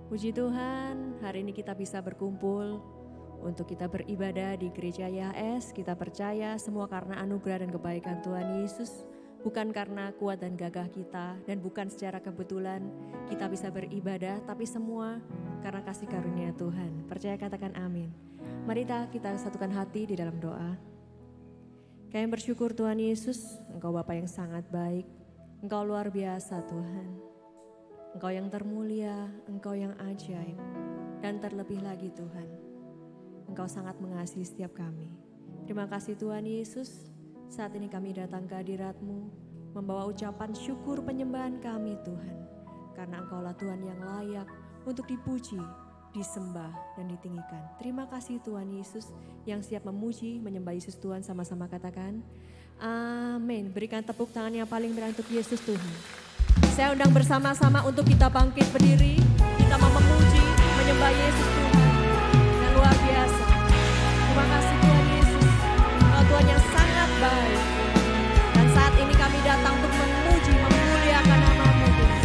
Puji Tuhan, hari ini kita bisa berkumpul untuk kita beribadah di Gereja YHS. Kita percaya semua karena anugerah dan kebaikan Tuhan Yesus, bukan karena kuat dan gagah kita, dan bukan secara kebetulan kita bisa beribadah, tapi semua karena kasih karunia Tuhan. Percaya, katakan amin. Mari kita satukan hati di dalam doa. Kami bersyukur Tuhan Yesus, Engkau Bapa yang sangat baik, Engkau luar biasa Tuhan. Engkau yang termulia, Engkau yang ajaib, dan terlebih lagi Tuhan, Engkau sangat mengasihi setiap kami. Terima kasih Tuhan Yesus, saat ini kami datang ke hadirat-Mu, membawa ucapan syukur penyembahan kami Tuhan, karena Engkaulah Tuhan yang layak untuk dipuji, disembah, dan ditinggikan. Terima kasih Tuhan Yesus yang siap memuji, menyembah Yesus Tuhan, sama-sama katakan, amin. Berikan tepuk tangan yang paling meriah untuk Yesus Tuhan. Saya undang bersama-sama untuk kita bangkit berdiri, kita mau memuji, menyembah Yesus Tuhan yang luar biasa. Terima kasih Tuhan Yesus, Engkau Tuhan yang sangat baik. Dan saat ini kami datang untuk memuji, memuliakan nama-Mu Tuhan.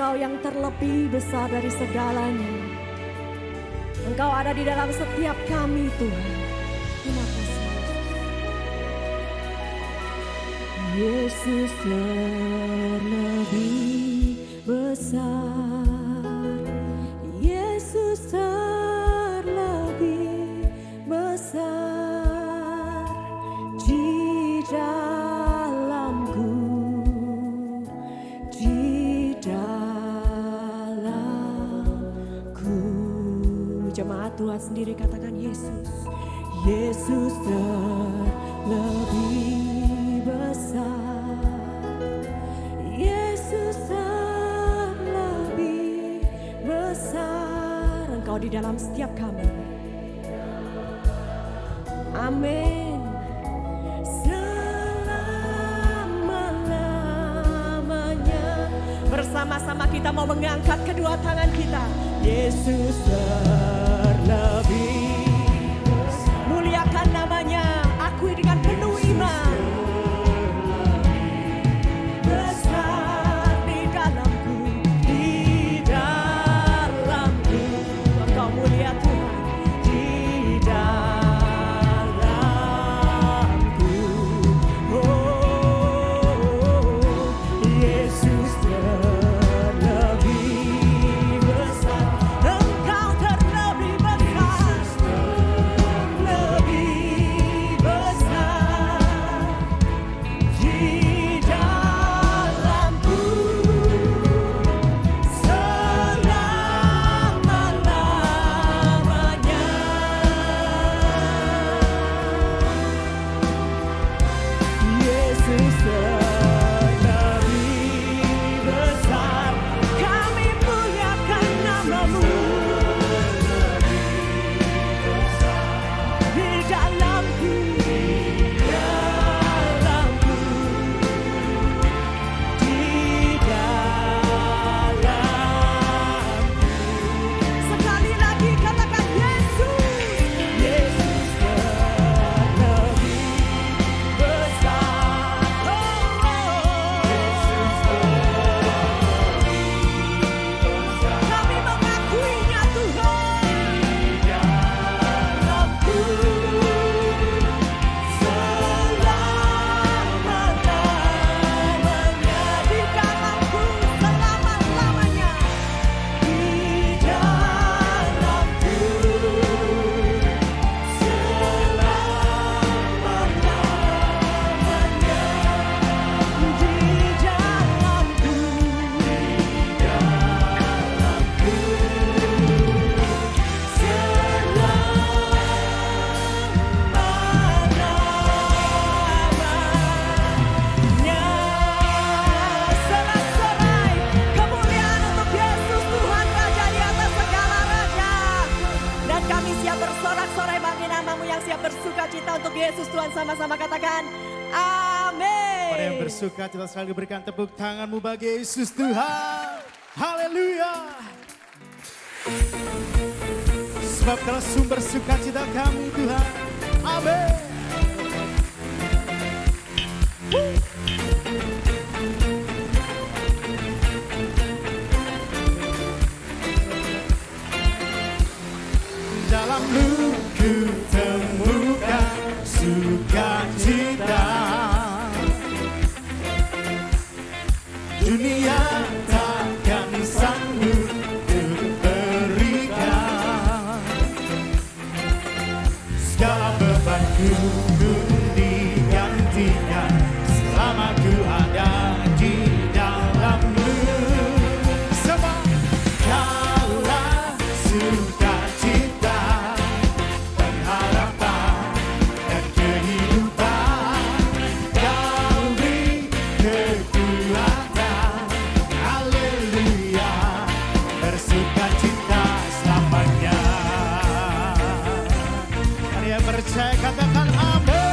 Engkau yang terlebih besar dari segalanya. Engkau ada di dalam setiap kami Tuhan. Terima kasih. Yesus terlebih besar. Yesus terlebih besar di dalamku, di dalamku. Jemaat Tuhan sendiri katakan Yesus. Yesus terlebih besar. Yesus terlebih besar. Engkau di dalam setiap kami. Amin. Selama-lamanya. Bersama-sama kita mau mengangkat kedua tangan kita. Yesus terlebih. Muliakan namanya. Akui dengan penuh iman. Besar di dalamku, di dalamku. Engkau mulia Tuhan. Di dalamku. Oh, Yesus terlebih besar. Engkau terlebih besar. Lebih besar di dalamku selama-lamanya. Yesus terlebih besar. Kami muliakan namamu. Di dalamku, dalamku, di dalamku. Sekali lagi katakan Yesus. Yesus terlebih besar. Kami mengakuinya Tuhan. Dalamku selama-lamanya. Di dalamku selama-lamanya. Di dalamku selama-lamanya. Di dalamku Sorak-sorai kemuliaan untuk Yesus Tuhan Raja di atas segala raja. Dan kami siap bersorak-sorai bagi namamu yang siap bersuka cita untuk Yesus Tuhan. Sama-sama katakan amin. Pada yang bersuka cita sekali berikan tepuk tanganmu bagi Yesus Tuhan. Haleluya. Sebab telah sumber sukacita kami Tuhan. Amin. Dalammu ku temukan sukacita. Dunia takkan sanggup untuk berikan. Segala bebanku pun digantikan selama ku ada di dalammu. Sebab kaulah sukacita, pengharapan dan kehidupan. Kau beri kekuatan. Haleluya. Bersukacita selamanya. Mari yang percaya katakan amin.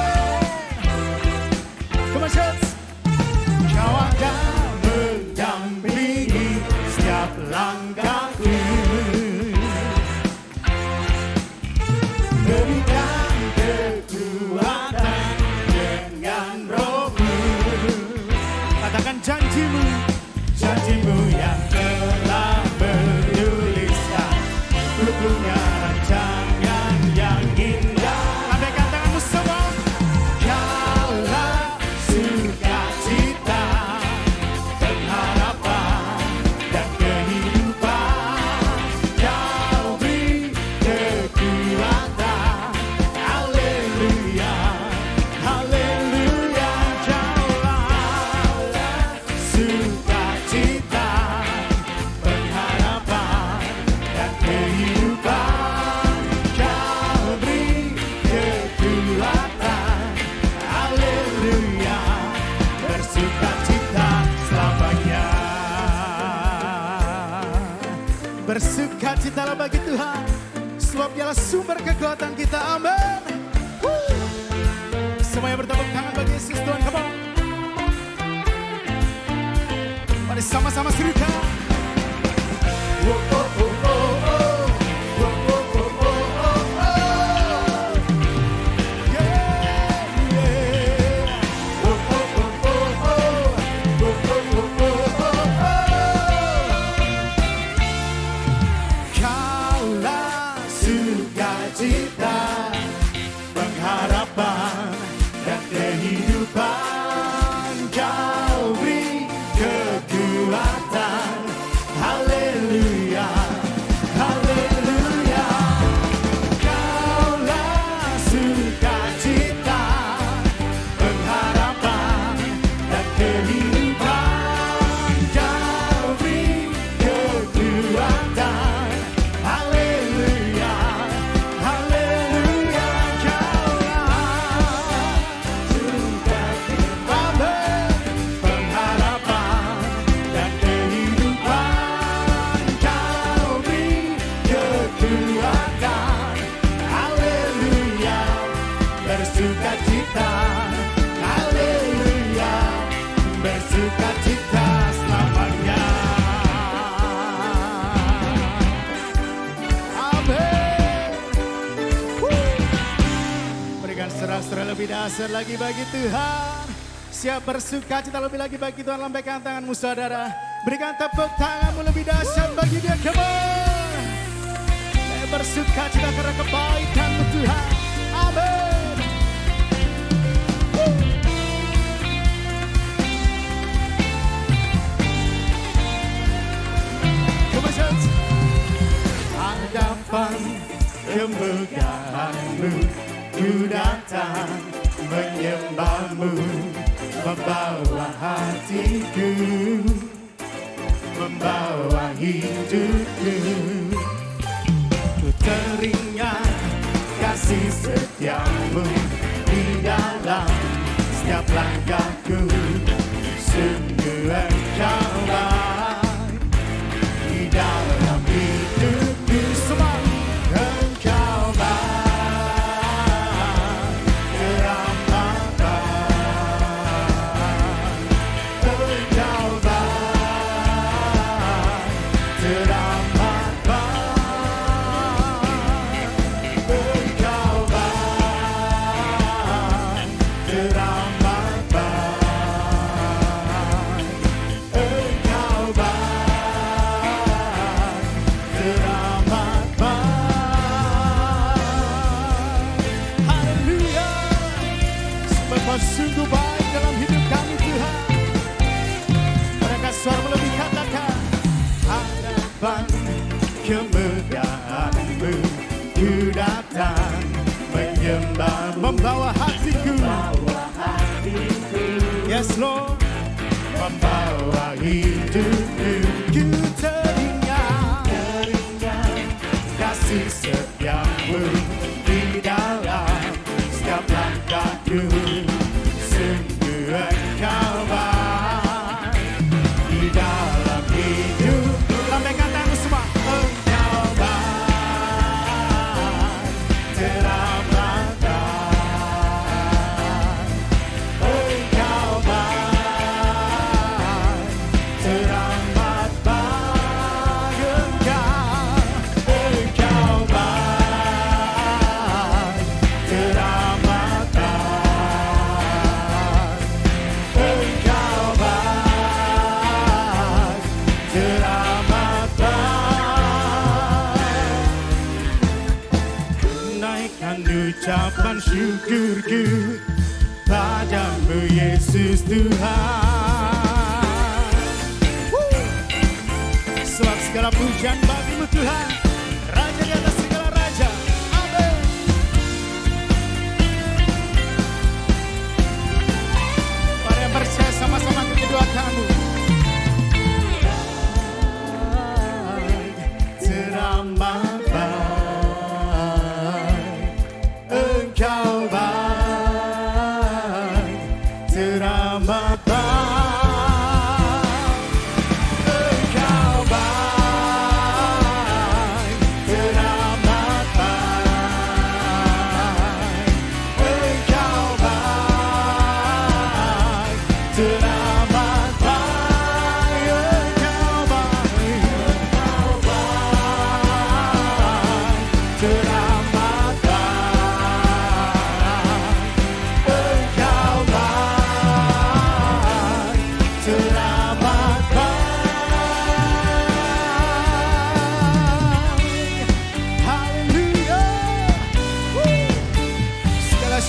adalah sumber kekuatan kita. Amin. Semuanya bertepuk tangan bagi Yesus Tuhan. Come on. Mari sama-sama serukan. Kaulah sukacita, pengharapan dan kehidupan. Kau beri kekuatan. Haleluya, haleluya. Kaulah sukacita, pengharapan dan kehidupan. Kau beri kekuatan. Haleluya, haleluya. Kaulah sukacita, pengharapan dan kehidupan. Kau beri kekuatan. Haleluya, bersukacita. Haleluya, bersukacita selamanya. Amin. Berikan serak-serak lebih dahsyat lagi bagi Tuhan. Siap bersukacita lebih lagi bagi Tuhan. Lambaikan tanganmu saudara. Berikan tepuk tanganmu lebih dahsyat bagi dia. Come on. Saya bersukacita karena kebaikan Tuhan. Amin. Come on, church. Hadapan kemegahanmu, ku datang menyembahmu, membawa hatiku, membawa hidupku. Ku teringat kasih setiamu di dalam setiap langkahku. Sungguh engkau baik di dalam hidupku. Semua engkau baik, teramat baik. Engkau baik, teramat baik. Engkau baik, teramat baik. Engkau baik, teramat baik. Haleluya. Sebab Kau sungguh baik dalam hidup kami Tuhan. Mereka suara lebih katakan, hadapan kemegahanmu, ku datang menyembah, membawa hatiku. Yes Lord, membawa hidupku. Ku teringat kasih setiamu di dalam setiap langkahku. Sungguh engkau baik di dalam hidupku. Lambaikan tanganmu semua. Engkau baik, teramat baik. Engkau baik, teramat baik. Engkau baik, teramat baik. Engkau baik, teramat baik. Naikkan ucapan syukurku padamu Yesus Tuhan. Sebab segala pujian bagimu Tuhan, Raja di atas segala raja. Amin. Mari yang percaya sama-sama kedua kamu. Teramat baik, engkau baik, teramat baik. Engkau baik, teramat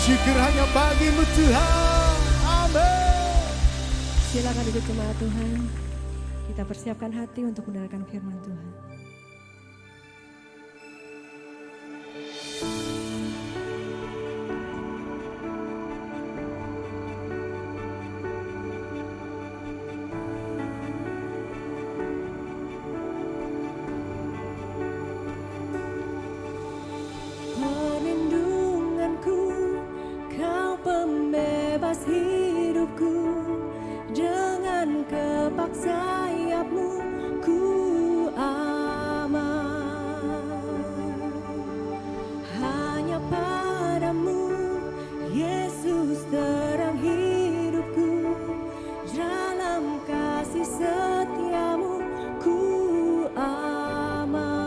syukur hanya bagi-Mu Tuhan. Amin. Silakan duduk jemaat Tuhan. Kita persiapkan hati untuk mendengarkan firman Tuhan. Perlindunganku, Kau pembebas hidupku. Dengan kepak sayap-Mu ku aman. Hanya padamu, Yesus, terang hidupku. Dalam kasih setia-Mu ku aman.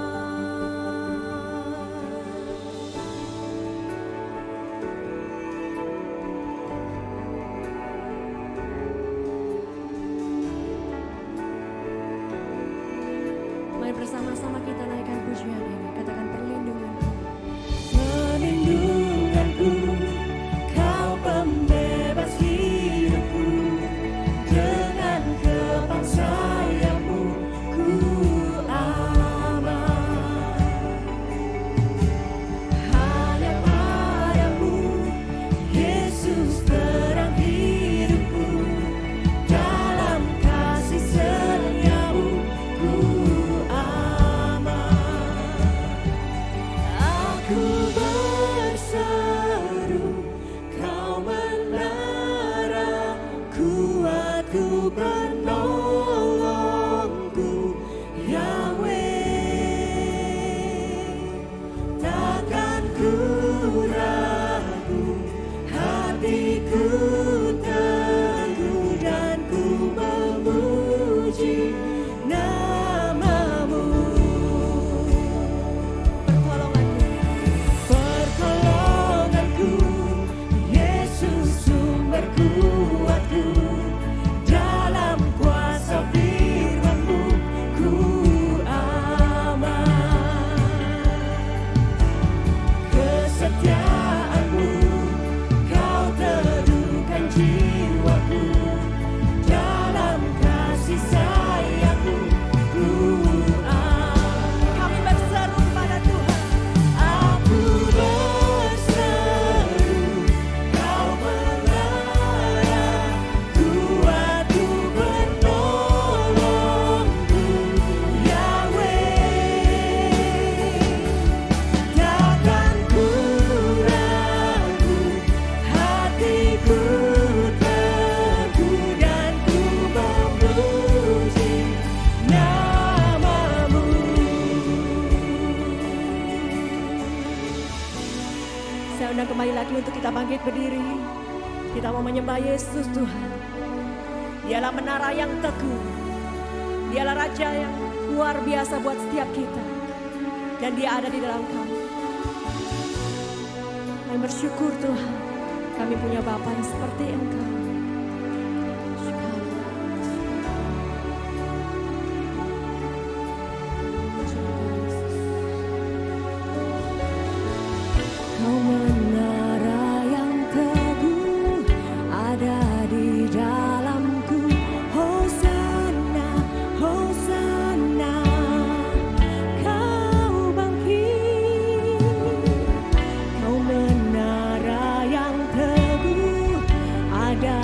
Mari bersama-sama kita naikkan pujian ini. Katakan perlindunganku. Perlindunganku, Kau pembebas hidupku. Dengan kepak sayap-Mu ku aman. Hanya padamu, Yesus, terang hidupku. Dalam kasih setia-Mu ku aku berseru, Kau menara, kuatku, penolongku, Yahweh. Takkan ku ragu, hatiku teguh dan ku memuji nama-Mu. Pertolonganku, Yesus, sumber kuatku. Dalam kuasa firman-Mu ku aman. Kesetiaan-Mu Kau teduhkan jiwaku. Dalam kasih sayap-Mu ku aman. Kami berseru pada Tuhan. Aku berseru, Kau menara, kuatku, penolongku, Yahweh. Takkan ku ragu, hatiku teguh dan ku memuji nama-Mu. Saya undang kembali lagi untuk kita bangkit berdiri. Kita mau menyembah Yesus Tuhan. Dialah menara yang teguh. Dialah Raja yang luar biasa buat setiap kita. Dan Dia ada di dalam kami. Kami bersyukur Tuhan. Kami punya Bapa yang seperti Engkau. Kau menara yang teguh ada di dalamku. Hosana, Hosana. Kau bangkit. Kau menara yang teguh ada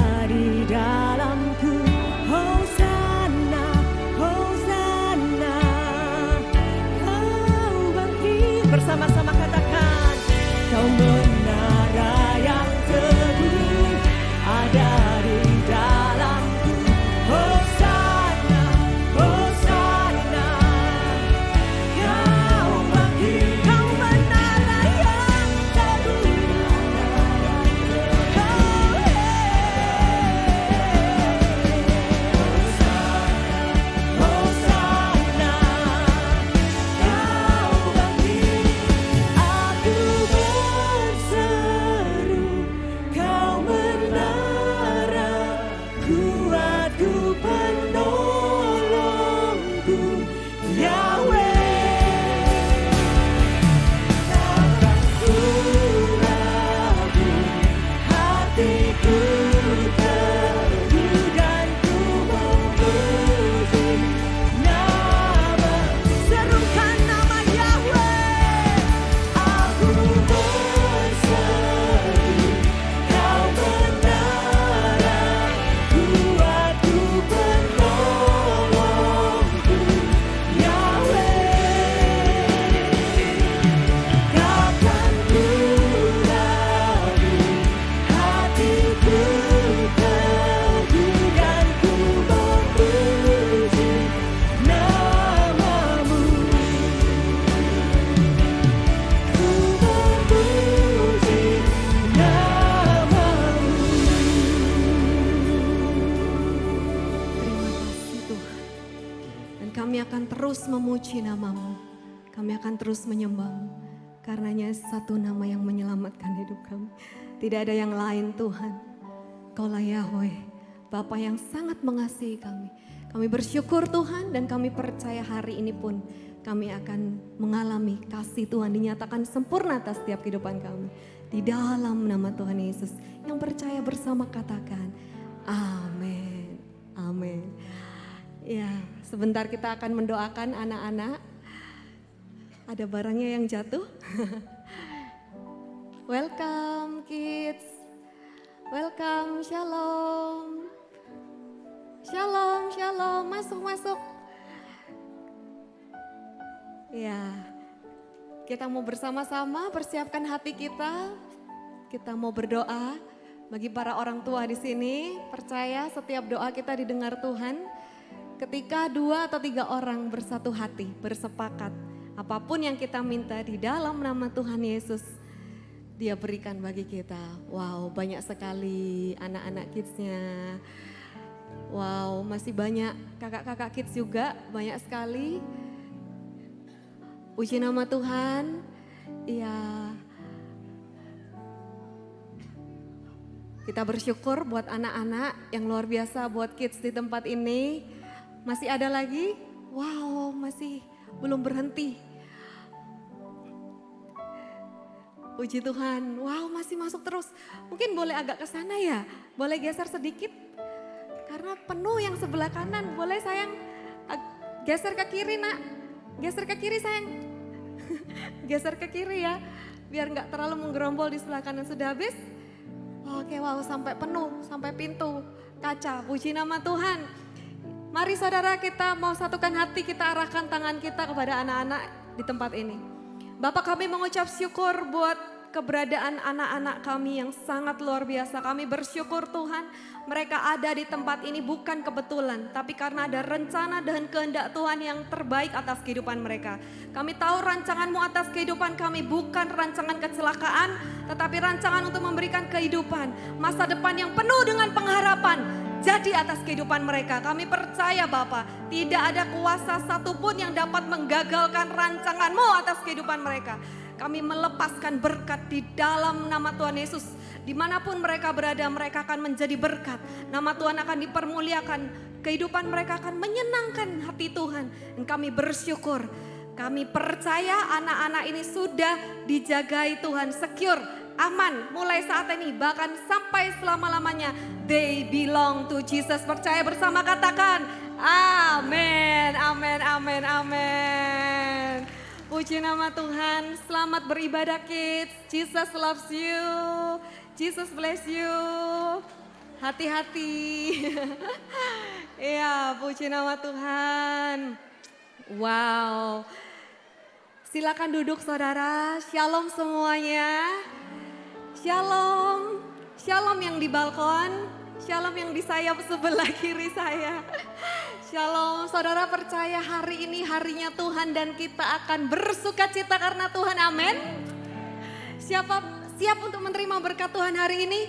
akan terus memuji nama-Mu. Kami akan terus menyembah-Mu. Karenanya satu nama yang menyelamatkan hidup kami. Tidak ada yang lain Tuhan. Kaulah Yahweh, Bapa yang sangat mengasihi kami. Kami bersyukur Tuhan dan kami percaya hari ini pun kami akan mengalami kasih Tuhan dinyatakan sempurna atas setiap kehidupan kami. Di dalam nama Tuhan Yesus. Yang percaya bersama katakan amin. Amin. Ya, sebentar kita akan mendoakan anak-anak. Ada barangnya yang jatuh. Welcome kids. Welcome, shalom. Shalom, shalom. Masuk, masuk. Ya, kita mau bersama-sama persiapkan hati kita. Kita mau berdoa. Bagi para orang tua di sini, percaya setiap doa kita didengar Tuhan. Ketika 2 atau 3 orang bersatu hati, bersepakat, apapun yang kita minta di dalam nama Tuhan Yesus, Dia berikan bagi kita. Wow, banyak sekali anak-anak kidsnya. Wow, masih banyak kakak-kakak kids juga, banyak sekali. Puji nama Tuhan. Ya, kita bersyukur buat anak-anak yang luar biasa, buat kids di tempat ini. Masih ada lagi? Wow, masih belum berhenti. Puji Tuhan, wow masih masuk terus. Mungkin boleh agak ke sana ya, boleh geser sedikit. Karena penuh yang sebelah kanan, boleh sayang geser ke kiri nak. Geser ke kiri sayang. Geser ke kiri ya, biar gak terlalu menggerombol di sebelah kanan. Sudah habis? Oke, wow sampai penuh, sampai pintu kaca. Puji nama Tuhan. Mari saudara kita mau satukan hati, kita arahkan tangan kita kepada anak-anak di tempat ini. Bapak kami mengucap syukur buat keberadaan anak-anak kami yang sangat luar biasa. Kami bersyukur Tuhan mereka ada di tempat ini bukan kebetulan. Tapi karena ada rencana dan kehendak Tuhan yang terbaik atas kehidupan mereka. Kami tahu rancangan-Mu atas kehidupan kami bukan rancangan kecelakaan. Tetapi rancangan untuk memberikan kehidupan. Masa depan yang penuh dengan pengharapan. Jadi atas kehidupan mereka. Kami percaya Bapa, tidak ada kuasa satupun yang dapat menggagalkan rancangan-Mu atas kehidupan mereka. Kami melepaskan berkat di dalam nama Tuhan Yesus. Dimanapun mereka berada, mereka akan menjadi berkat. Nama Tuhan akan dipermuliakan. Kehidupan mereka akan menyenangkan hati Tuhan. Dan kami bersyukur. Kami percaya anak-anak ini sudah dijagai Tuhan, secure, aman mulai saat ini bahkan sampai selama-lamanya. They belong to Jesus. Percaya bersama katakan amin, amin, amin, amin. Puji nama Tuhan, selamat beribadah kids. Jesus loves you, Jesus bless you. Hati-hati. Iya, puji nama Tuhan. Wow. Silakan duduk saudara, shalom semuanya. Shalom, shalom yang di balkon, shalom yang di sayap sebelah kiri saya. Shalom, saudara percaya hari ini harinya Tuhan dan kita akan bersuka cita karena Tuhan, amin. Siap untuk menerima berkat Tuhan hari ini?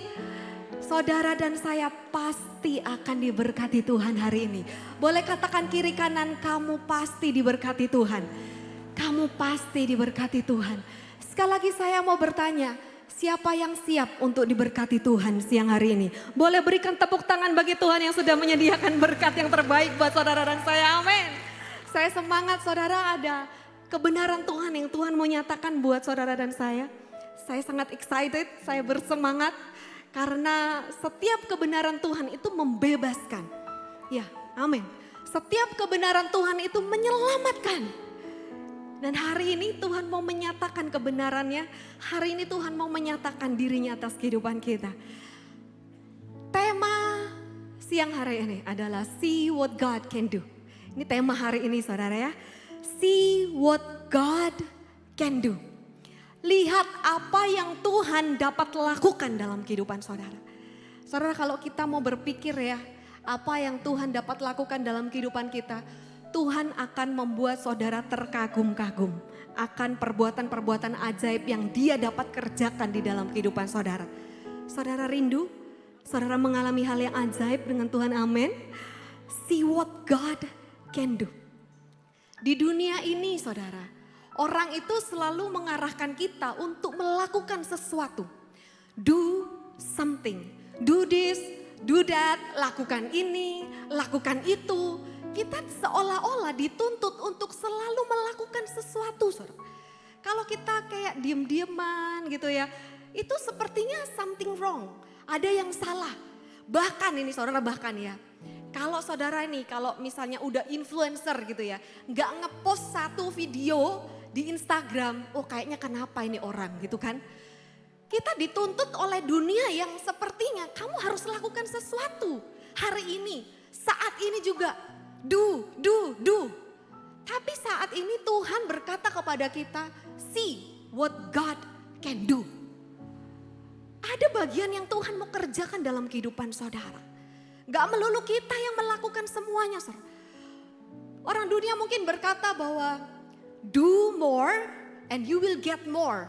Saudara dan saya pasti akan diberkati Tuhan hari ini. Boleh katakan kiri kanan, kamu pasti diberkati Tuhan. Kamu pasti diberkati Tuhan. Sekali lagi saya mau bertanya, siapa yang siap untuk diberkati Tuhan siang hari ini? Boleh berikan tepuk tangan bagi Tuhan yang sudah menyediakan berkat yang terbaik buat saudara dan saya, amin. Saya semangat saudara, ada kebenaran Tuhan yang Tuhan mau nyatakan buat saudara dan saya. Saya sangat excited, saya bersemangat. Karena setiap kebenaran Tuhan itu membebaskan. Ya, amin. Setiap kebenaran Tuhan itu menyelamatkan. Dan hari ini Tuhan mau menyatakan kebenarannya. Hari ini Tuhan mau menyatakan dirinya atas kehidupan kita. Tema siang hari ini adalah See What God Can Do. Ini tema hari ini saudara ya. See what God can do. Lihat apa yang Tuhan dapat lakukan dalam kehidupan saudara. Saudara kalau kita mau berpikir ya, apa yang Tuhan dapat lakukan dalam kehidupan kita. Tuhan akan membuat saudara terkagum-kagum akan perbuatan-perbuatan ajaib yang Dia dapat kerjakan di dalam kehidupan saudara. Saudara rindu? Saudara mengalami hal yang ajaib dengan Tuhan, amin. See what God can do. Di dunia ini saudara, orang itu selalu mengarahkan kita untuk melakukan sesuatu. Do something, do this, do that, lakukan ini, lakukan itu. Kita seolah-olah dituntut untuk selalu melakukan sesuatu, saudara. Kalau kita kayak diem-dieman gitu ya, itu sepertinya something wrong, ada yang salah. Bahkan ini saudara, bahkan ya, kalau saudara ini, kalau misalnya udah influencer gitu ya, nggak ngepost satu video di Instagram, oh kayaknya kenapa ini orang gitu kan. Kita dituntut oleh dunia yang sepertinya kamu harus lakukan sesuatu hari ini, saat ini juga. Do. Tapi saat ini Tuhan berkata kepada kita, see what God can do. Ada bagian yang Tuhan mau kerjakan dalam kehidupan saudara. Gak melulu kita yang melakukan semuanya. Saudara. Orang dunia mungkin berkata bahwa do more and you will get more.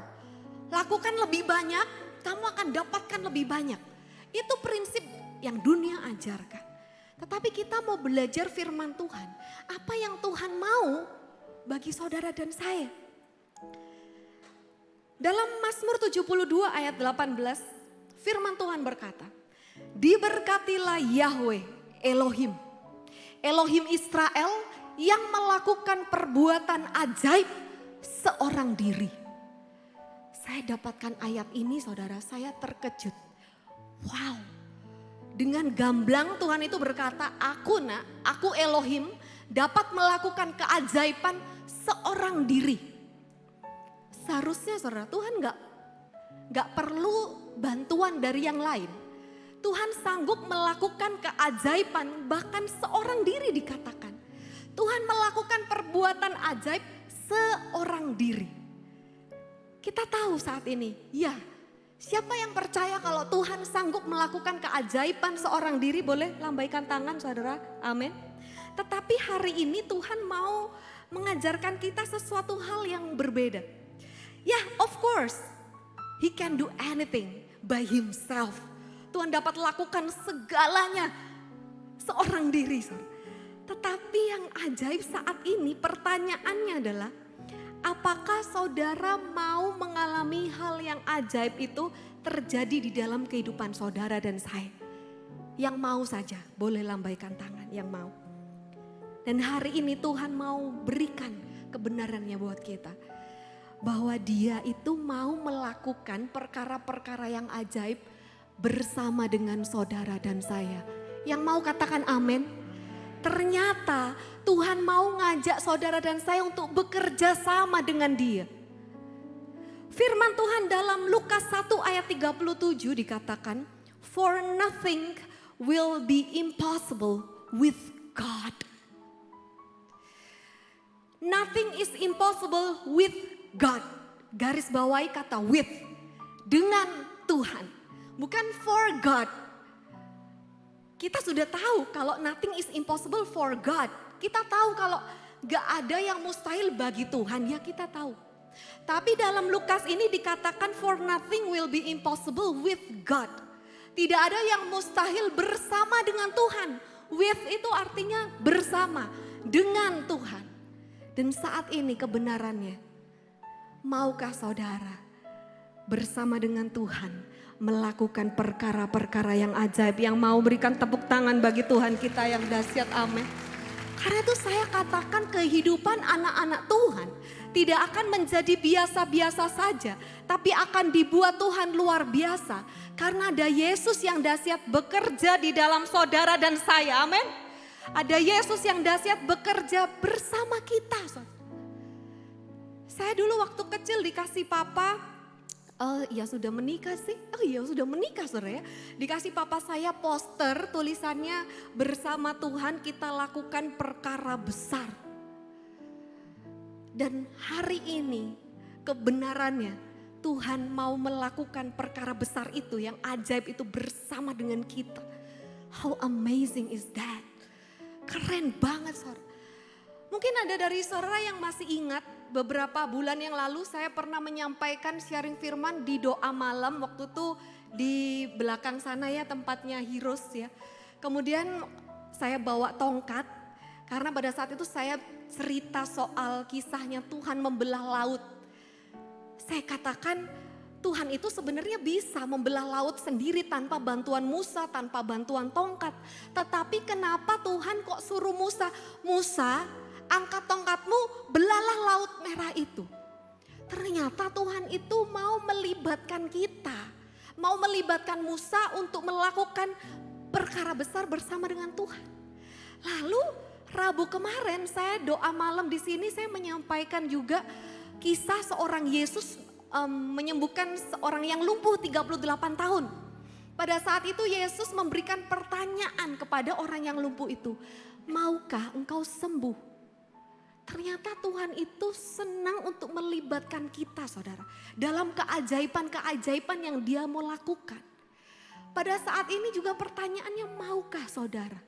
Lakukan lebih banyak, kamu akan dapatkan lebih banyak. Itu prinsip yang dunia ajarkan. Tetapi kita mau belajar firman Tuhan. Apa yang Tuhan mau bagi saudara dan saya. Dalam Mazmur 72 ayat 18, firman Tuhan berkata, diberkatilah Yahweh Elohim, Elohim Israel yang melakukan perbuatan ajaib seorang diri. Saya dapatkan ayat ini saudara, saya terkejut. Wow, dengan gamblang Tuhan itu berkata, aku Elohim dapat melakukan keajaiban seorang diri. Seharusnya saudara, Tuhan gak perlu bantuan dari yang lain. Tuhan sanggup melakukan keajaiban, bahkan seorang diri dikatakan. Tuhan melakukan perbuatan ajaib seorang diri. Kita tahu saat ini, ya siapa yang percaya kalau Tuhan sanggup melakukan keajaiban seorang diri, boleh lambaikan tangan saudara, amin. Tetapi hari ini Tuhan mau mengajarkan kita sesuatu hal yang berbeda. Ya, of course, He can do anything by Himself. Tuhan dapat lakukan segalanya seorang diri. Tetapi yang ajaib saat ini pertanyaannya adalah, apakah saudara mau mengalami hal yang ajaib itu terjadi di dalam kehidupan saudara dan saya? Yang mau saja, boleh lambaikan tangan yang mau. Dan hari ini Tuhan mau berikan kebenarannya buat kita. Bahwa Dia itu mau melakukan perkara-perkara yang ajaib bersama dengan saudara dan saya. Yang mau katakan amin. Ternyata Tuhan mau ngajak saudara dan saya untuk bekerja sama dengan Dia. Firman Tuhan dalam Lukas 1 ayat 37 dikatakan, for nothing will be impossible with God. Nothing is impossible with God. Garis bawahi kata with. Dengan Tuhan. Bukan for God. Kita sudah tahu kalau nothing is impossible for God. Kita tahu kalau gak ada yang mustahil bagi Tuhan. Ya kita tahu. Tapi dalam Lukas ini dikatakan for nothing will be impossible with God. Tidak ada yang mustahil bersama dengan Tuhan. With itu artinya bersama dengan Tuhan. Dan saat ini kebenarannya, maukah saudara bersama dengan Tuhan melakukan perkara-perkara yang ajaib, yang mau berikan tepuk tangan bagi Tuhan kita yang dahsyat, amin. Karena itu saya katakan kehidupan anak-anak Tuhan tidak akan menjadi biasa-biasa saja, tapi akan dibuat Tuhan luar biasa. Karena ada Yesus yang dahsyat bekerja di dalam saudara dan saya, amin. Ada Yesus yang dahsyat bekerja bersama kita. Saya dulu waktu kecil dikasih papa, ya sudah menikah sih, oh iya sudah menikah saudara ya. Dikasih papa saya poster tulisannya bersama Tuhan kita lakukan perkara besar. Dan hari ini kebenarannya Tuhan mau melakukan perkara besar itu yang ajaib itu bersama dengan kita. How amazing is that? Keren banget saudara. Mungkin ada dari saudara yang masih ingat beberapa bulan yang lalu saya pernah menyampaikan sharing firman di doa malam. Waktu itu di belakang sana ya tempatnya Heroes ya. Kemudian saya bawa tongkat karena pada saat itu saya cerita soal kisahnya Tuhan membelah laut. Saya katakan Tuhan itu sebenarnya bisa membelah laut sendiri tanpa bantuan Musa, tanpa bantuan tongkat. Tetapi kenapa Tuhan kok suruh Musa, Musa angkat tongkatmu, belahlah laut merah itu. Ternyata Tuhan itu mau melibatkan kita. Mau melibatkan Musa untuk melakukan perkara besar bersama dengan Tuhan. Lalu Rabu kemarin saya doa malam di sini saya menyampaikan juga kisah seorang Yesus menyembuhkan seorang yang lumpuh 38 tahun. Pada saat itu Yesus memberikan pertanyaan kepada orang yang lumpuh itu. Maukah engkau sembuh? Ternyata Tuhan itu senang untuk melibatkan kita saudara. Dalam keajaiban-keajaiban yang dia mau lakukan. Pada saat ini juga pertanyaannya maukah saudara?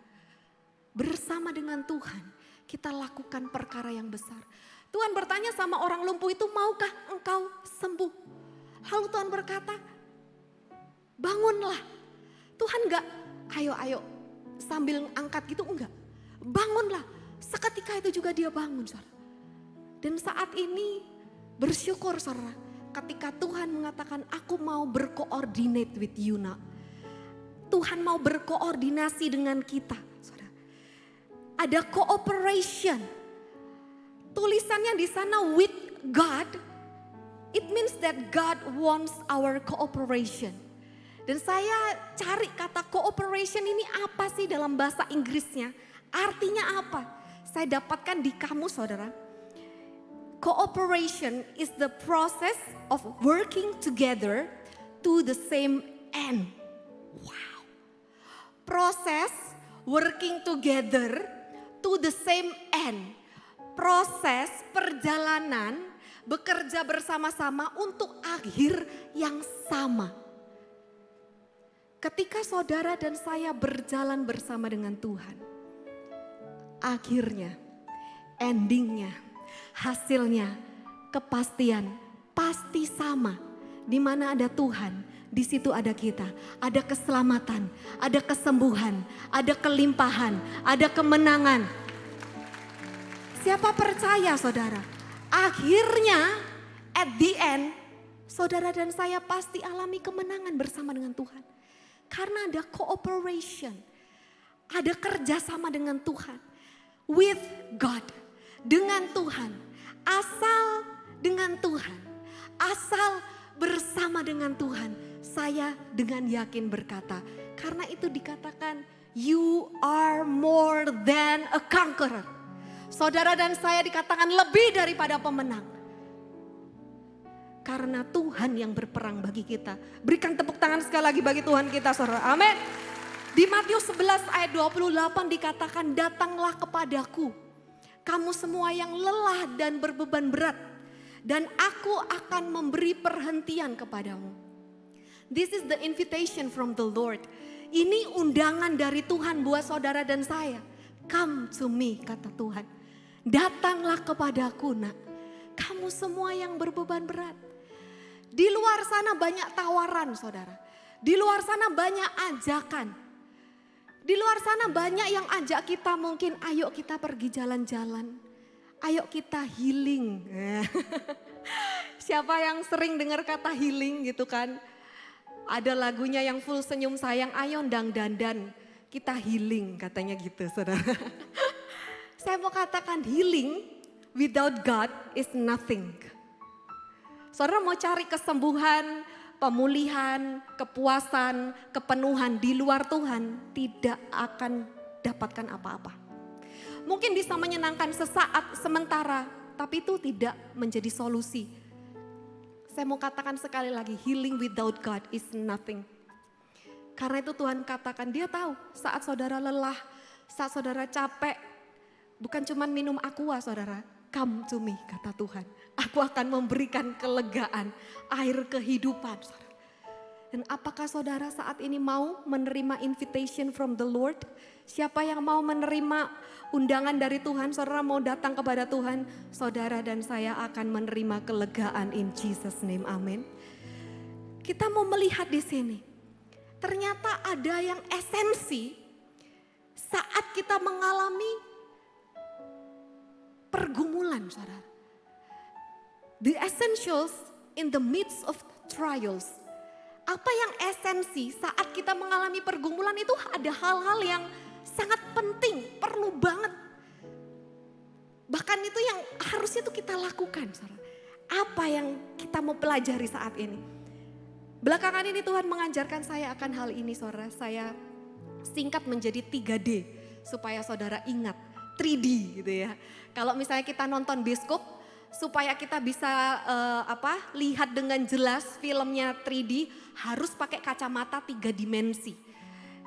Bersama dengan Tuhan kita lakukan perkara yang besar. Tuhan bertanya sama orang lumpuh itu, maukah engkau sembuh? Lalu Tuhan berkata, bangunlah. Tuhan enggak, ayo sambil angkat gitu enggak. Bangunlah. Seketika itu juga dia bangun saudara. Dan saat ini bersyukur saudara. Ketika Tuhan mengatakan aku mau berkoordinate with you now. Tuhan mau berkoordinasi dengan kita saudara. Ada cooperation. Tulisannya di sana with God. It means that God wants our cooperation. Dan saya cari kata cooperation ini apa sih dalam bahasa Inggrisnya. Artinya apa? Saya dapatkan di kamus saudara. Cooperation is the process of working together to the same end. Wow. Proses working together to the same end. Proses perjalanan bekerja bersama-sama untuk akhir yang sama. Ketika saudara dan saya berjalan bersama dengan Tuhan. Akhirnya, endingnya, hasilnya, kepastian pasti sama. Di mana ada Tuhan, di situ ada kita. Ada keselamatan, ada kesembuhan, ada kelimpahan, ada kemenangan. Siapa percaya saudara? Akhirnya, at the end, saudara dan saya pasti alami kemenangan bersama dengan Tuhan. Karena ada cooperation, ada kerjasama dengan Tuhan. With God, dengan Tuhan, asal dengan Tuhan, asal bersama dengan Tuhan. Saya dengan yakin berkata, karena itu dikatakan you are more than a conqueror. Saudara dan saya dikatakan lebih daripada pemenang. Karena Tuhan yang berperang bagi kita. Berikan tepuk tangan sekali lagi bagi Tuhan kita saudara, amin. Di Matius 11 ayat 28 dikatakan, datanglah kepadaku kamu semua yang lelah dan berbeban berat, dan aku akan memberi perhentian kepadamu. This is the invitation from the Lord. Ini undangan dari Tuhan buat saudara dan saya. Come to me, kata Tuhan. Datanglah kepadaku nak, kamu semua yang berbeban berat. Di luar sana banyak tawaran saudara. Di luar sana banyak ajakan. Di luar sana banyak yang ajak kita mungkin ayo kita pergi jalan-jalan. Ayo kita healing. Siapa yang sering dengar kata healing gitu kan. Ada lagunya yang full senyum sayang, ayo ndang dandan. Kita healing katanya gitu saudara. Saya mau katakan healing without God is nothing. Saudara mau cari kesembuhan, pemulihan, kepuasan, kepenuhan di luar Tuhan tidak akan dapatkan apa-apa. Mungkin bisa menyenangkan sesaat sementara, tapi itu tidak menjadi solusi. Saya mau katakan sekali lagi, healing without God is nothing. Karena itu Tuhan katakan, dia tahu saat saudara lelah, saat saudara capek, bukan cuma minum aqua saudara. Come to me, kata Tuhan. Aku akan memberikan kelegaan, air kehidupan. Dan apakah saudara saat ini mau menerima invitation from the Lord? Siapa yang mau menerima undangan dari Tuhan? Saudara mau datang kepada Tuhan? Saudara dan saya akan menerima kelegaan in Jesus name, amin. Kita mau melihat di sini. Ternyata ada yang esensi saat kita mengalami pergumulan, saudara. The essentials in the midst of trials. Apa yang esensi saat kita mengalami pergumulan itu ada hal-hal yang sangat penting, perlu banget. Bahkan itu yang harusnya itu kita lakukan, saudara. Apa yang kita mau pelajari saat ini? Belakangan ini Tuhan mengajarkan saya akan hal ini, saudara. Saya singkat menjadi 3D supaya saudara ingat 3D gitu ya. Kalau misalnya kita nonton bioskop, supaya kita bisa lihat dengan jelas filmnya 3D harus pakai kacamata 3 dimensi.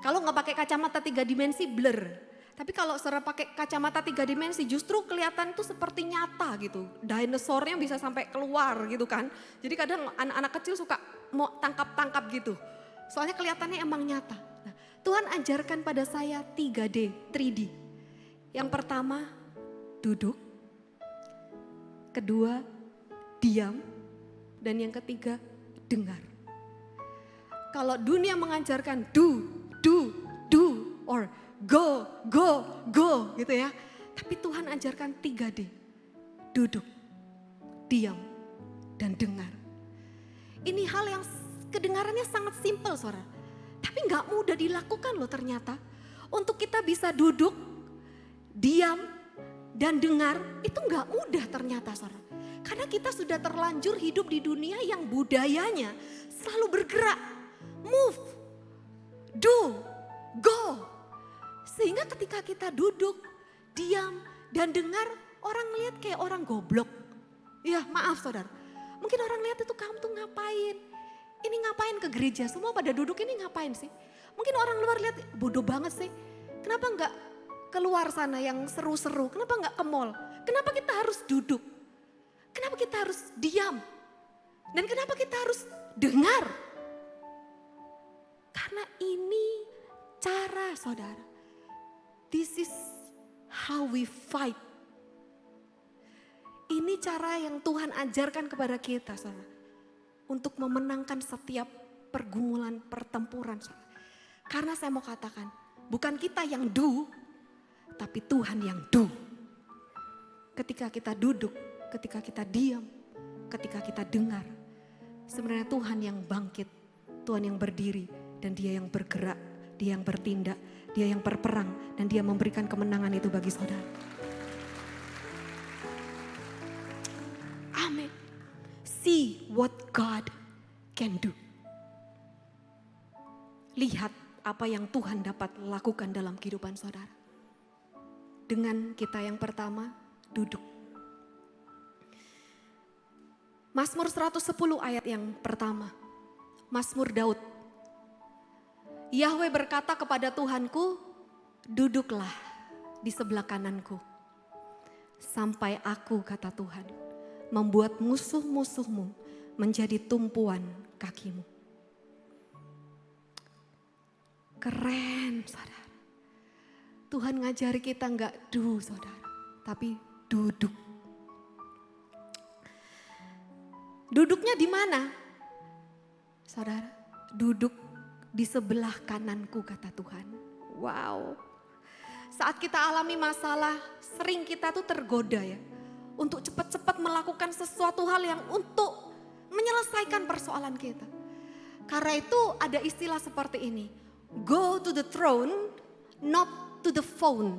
Kalau nggak pakai kacamata 3 dimensi blur. Tapi kalau saudara pakai kacamata 3 dimensi justru kelihatan tuh seperti nyata gitu. Dinosaurnya bisa sampai keluar gitu kan. Jadi kadang anak-anak kecil suka mau tangkap-tangkap gitu. Soalnya kelihatannya emang nyata. Nah, Tuhan ajarkan pada saya 3D, 3D. Yang pertama duduk. Kedua diam. Dan yang ketiga dengar. Kalau dunia mengajarkan do, or go gitu ya. Tapi Tuhan ajarkan 3D. Duduk, diam, dan dengar. Ini hal yang kedengarannya sangat simpel, saudara. Tapi gak mudah dilakukan loh ternyata. Untuk kita bisa duduk, diam, dan dengar itu gak mudah ternyata, saudara. Karena kita sudah terlanjur hidup di dunia yang budayanya selalu bergerak. Move, do, go. Sehingga ketika kita duduk, diam, dan dengar, orang lihat kayak orang goblok. Ya maaf saudara, mungkin orang lihat itu kamu tuh ngapain. Ini ngapain ke gereja, semua pada duduk ini ngapain sih. Mungkin orang luar lihat bodoh banget sih. Kenapa enggak keluar sana yang seru-seru, kenapa enggak ke mall. Kenapa kita harus duduk, kenapa kita harus diam. Dan kenapa kita harus dengar. Karena ini cara saudara. This is how we fight. Ini cara yang Tuhan ajarkan kepada kita, saudara. Untuk memenangkan setiap pergumulan, pertempuran, saudara. Karena saya mau katakan, bukan kita yang do, tapi Tuhan yang do. Ketika kita duduk, ketika kita diam, ketika kita dengar. Sebenarnya Tuhan yang bangkit, Tuhan yang berdiri, dan Dia yang bergerak, Dia yang bertindak. Dia yang berperang dan Dia memberikan kemenangan itu bagi saudara. Amin. See what God can do. Lihat apa yang Tuhan dapat lakukan dalam kehidupan saudara. Dengan kita yang pertama duduk. Mazmur 110 ayat yang pertama. Mazmur Daud. Yahweh berkata kepada Tuhanku, duduklah di sebelah kananku. Sampai aku, kata Tuhan, membuat musuh-musuhmu menjadi tumpuan kakimu. Keren saudara. Tuhan ngajari kita enggak do saudara, tapi duduk. Duduknya di mana? Saudara, duduk di sebelah kananku, kata Tuhan. Wow. Saat kita alami masalah, sering kita tuh tergoda ya. Untuk cepat-cepat melakukan sesuatu hal yang untuk menyelesaikan persoalan kita. Karena itu ada istilah seperti ini. Go to the throne, not to the phone.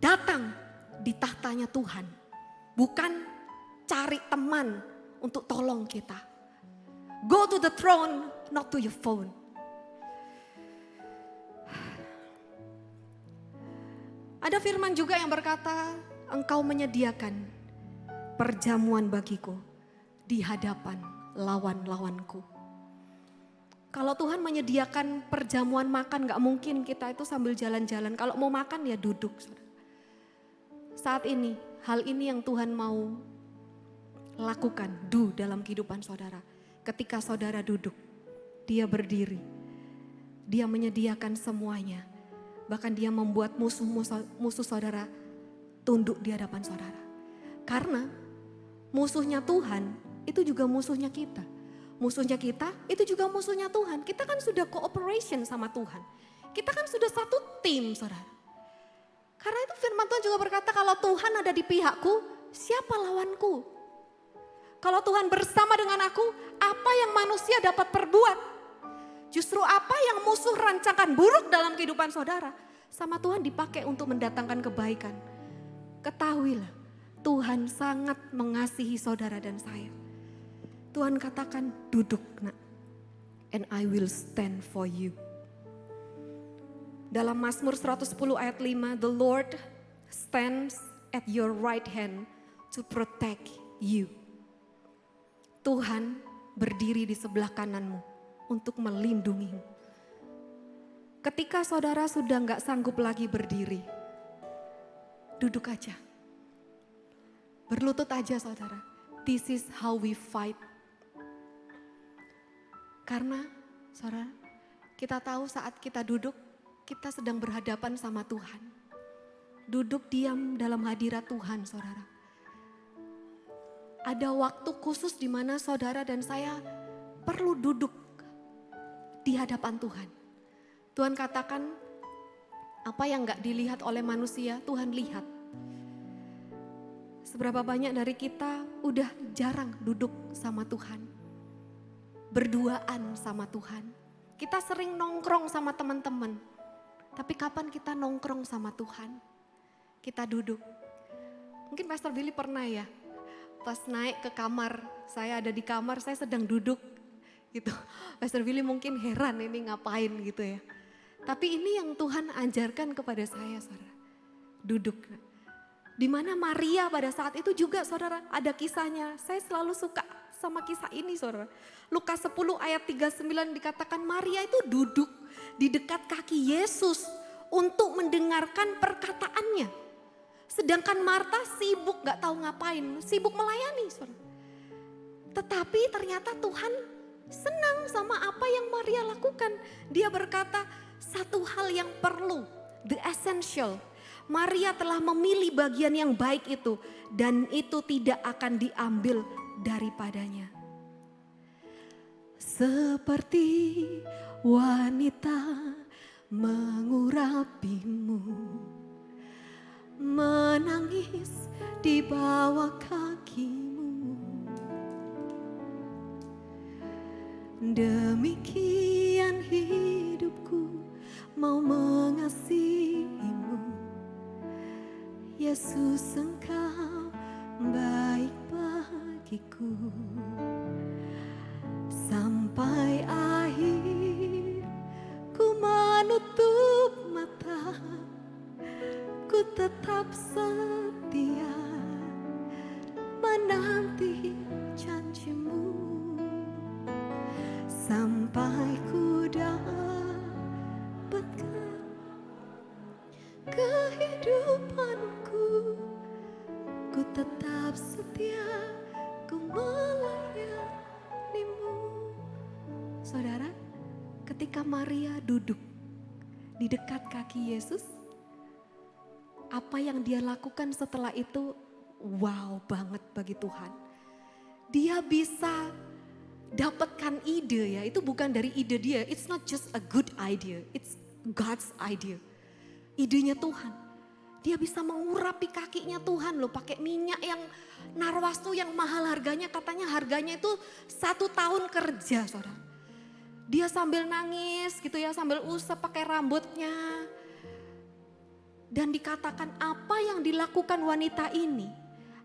Datang di tahtanya Tuhan. Bukan cari teman untuk tolong kita. Go to the throne, not to your phone. Ada firman juga yang berkata, engkau menyediakan perjamuan bagiku di hadapan lawan-lawanku. Kalau Tuhan menyediakan perjamuan makan, gak mungkin kita itu sambil jalan-jalan. Kalau mau makan ya duduk. Saat ini, hal ini yang Tuhan mau lakukan, do dalam kehidupan saudara. Ketika saudara duduk, Dia berdiri. Dia menyediakan semuanya. Bahkan Dia membuat musuh saudara tunduk di hadapan saudara. Karena musuhnya Tuhan itu juga musuhnya kita. Musuhnya kita itu juga musuhnya Tuhan. Kita kan sudah cooperation sama Tuhan. Kita kan sudah satu tim saudara. Karena itu firman Tuhan juga berkata kalau Tuhan ada di pihakku, siapa lawanku? Kalau Tuhan bersama dengan aku, apa yang manusia dapat perbuat? Justru apa yang musuh rancangkan buruk dalam kehidupan saudara, sama Tuhan dipakai untuk mendatangkan kebaikan. Ketahuilah, Tuhan sangat mengasihi saudara dan saya. Tuhan katakan, duduk nak, and I will stand for you. Dalam Mazmur 110 ayat 5, the Lord stands at your right hand to protect you. Tuhan berdiri di sebelah kananmu untuk melindungimu. Ketika saudara sudah gak sanggup lagi berdiri, duduk aja. Berlutut aja saudara. This is how we fight. Karena saudara, kita tahu saat kita duduk, kita sedang berhadapan sama Tuhan. Duduk diam dalam hadirat Tuhan saudara. Ada waktu khusus di mana saudara dan saya perlu duduk di hadapan Tuhan. Tuhan katakan apa yang gak dilihat oleh manusia, Tuhan lihat. Seberapa banyak dari kita udah jarang duduk sama Tuhan. Berduaan sama Tuhan. Kita sering nongkrong sama teman-teman. Tapi kapan kita nongkrong sama Tuhan? Kita duduk. Mungkin Pastor Billy pernah ya, pas naik ke kamar, saya ada di kamar, saya sedang duduk gitu. Pastor Billy mungkin heran ini ngapain gitu ya. Tapi ini yang Tuhan ajarkan kepada saya saudara. Duduk. Di mana Maria pada saat itu juga saudara ada kisahnya. Saya selalu suka sama kisah ini saudara. Lukas 10 ayat 39 dikatakan Maria itu duduk di dekat kaki Yesus untuk mendengarkan perkataannya. Sedangkan Marta sibuk gak tahu ngapain, sibuk melayani saudara. Tetapi ternyata Tuhan senang sama apa yang Maria lakukan. Dia berkata satu hal yang perlu, the essential. Maria telah memilih bagian yang baik itu dan itu tidak akan diambil daripadanya. Seperti wanita mengurapimu, menangis di bawah kakimu. Demikian hidupku mau mengasihimu. Yesus engkau baik bagiku. Sampai akhir ku menutup mata, ku tetap setia menanti janjimu. Sampai ku dapatkan kehidupanku, ku tetap setia, ku melayanimu. Saudara, ketika Maria duduk di dekat kaki Yesus, apa yang dia lakukan setelah itu wow banget bagi Tuhan. Dia bisa dapatkan ide ya, itu bukan dari ide dia, it's not just a good idea, it's God's idea. Idenya Tuhan. Dia bisa mengurapi kakinya Tuhan loh, pakai minyak yang narwastu yang mahal harganya, katanya harganya itu 1 tahun kerja saudara. Dia sambil nangis gitu ya, sambil usap pakai rambutnya. Dan dikatakan apa yang dilakukan wanita ini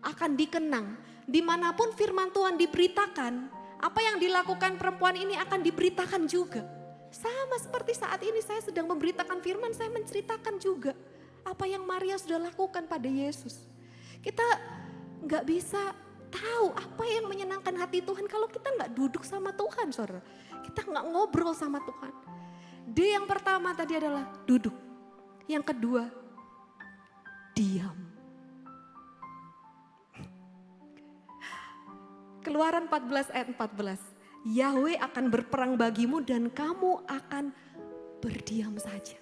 akan dikenang. Dimanapun firman Tuhan diberitakan, apa yang dilakukan perempuan ini akan diberitakan juga. Sama seperti saat ini saya sedang memberitakan firman, saya menceritakan juga apa yang Maria sudah lakukan pada Yesus. Kita gak bisa tahu apa yang menyenangkan hati Tuhan kalau kita gak duduk sama Tuhan saudara. Kita gak ngobrol sama Tuhan. D yang pertama tadi adalah duduk. Yang kedua, diam. Keluaran 14 ayat 14. Yahweh akan berperang bagimu dan kamu akan berdiam saja.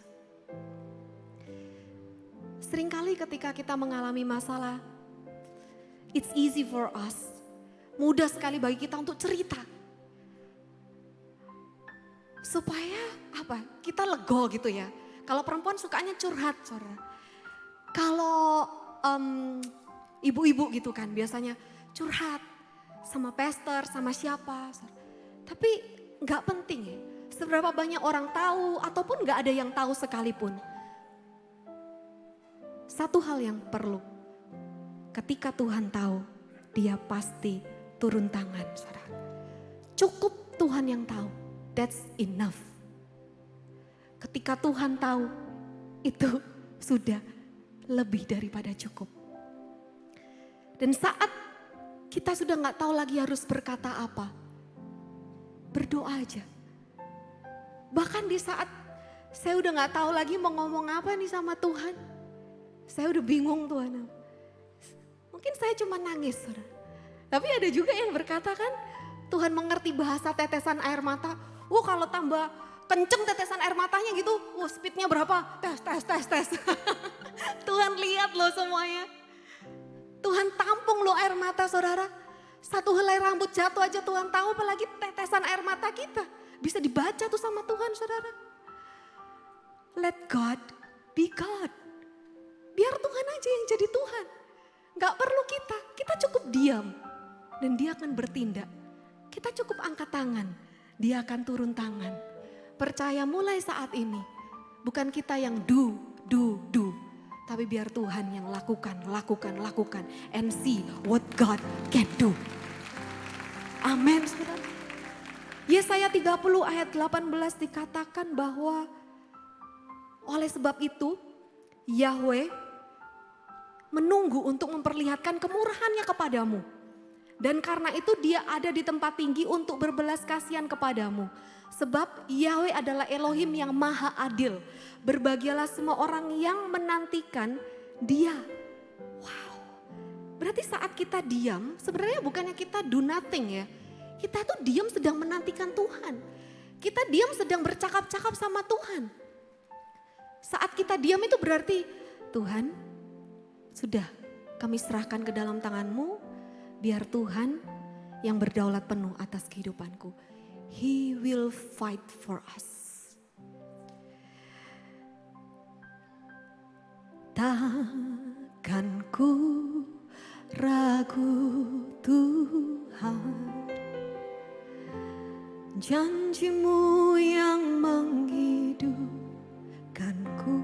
Seringkali ketika kita mengalami masalah, it's easy for us. Mudah sekali bagi kita untuk cerita. Supaya apa? Kita lego gitu ya. Kalau perempuan sukanya curhat, saudara. Kalau ibu-ibu gitu kan biasanya curhat sama pastor, sama siapa. Tapi gak penting ya, seberapa banyak orang tahu ataupun gak ada yang tahu sekalipun. Satu hal yang perlu, ketika Tuhan tahu, dia pasti turun tangan, saudara. Cukup Tuhan yang tahu, that's enough. Ketika Tuhan tahu, itu sudah lebih daripada cukup. Dan saat kita sudah gak tahu lagi harus berkata apa, berdoa aja. Bahkan di saat saya udah gak tahu lagi mau ngomong apa nih sama Tuhan, saya udah bingung Tuhan. Mungkin saya cuma nangis, saudara. Tapi ada juga yang berkata kan, Tuhan mengerti bahasa tetesan air mata. Kalau tambah kenceng tetesan air matanya gitu, speednya berapa? Tes. Tuhan lihat loh semuanya. Tuhan tampung loh air mata saudara. Satu helai rambut jatuh aja Tuhan tahu, apalagi tetesan air mata kita. Bisa dibaca tuh sama Tuhan saudara. Let God be God. Biar Tuhan aja yang jadi Tuhan. Gak perlu kita cukup diam. Dan dia akan bertindak. Kita cukup angkat tangan, dia akan turun tangan. Percaya mulai saat ini, bukan kita yang do. Tapi biar Tuhan yang lakukan. And see what God can do. Amin. Yesaya 30 ayat 18 dikatakan bahwa oleh sebab itu Yahweh menunggu untuk memperlihatkan kemurahannya kepadamu. Dan karena itu dia ada di tempat tinggi untuk berbelas kasihan kepadamu. Sebab Yahweh adalah Elohim yang maha adil. Berbahagialah semua orang yang menantikan dia. Wow. Berarti saat kita diam, sebenarnya bukannya kita do nothing ya. Kita tuh diam sedang menantikan Tuhan. Kita diam sedang bercakap-cakap sama Tuhan. Saat kita diam itu berarti, Tuhan sudah kami serahkan ke dalam tangan-Mu. Biar Tuhan yang berdaulat penuh atas kehidupanku. He will fight for us. Takkan ku ragu Tuhan, janji-Mu yang menghidupkanku,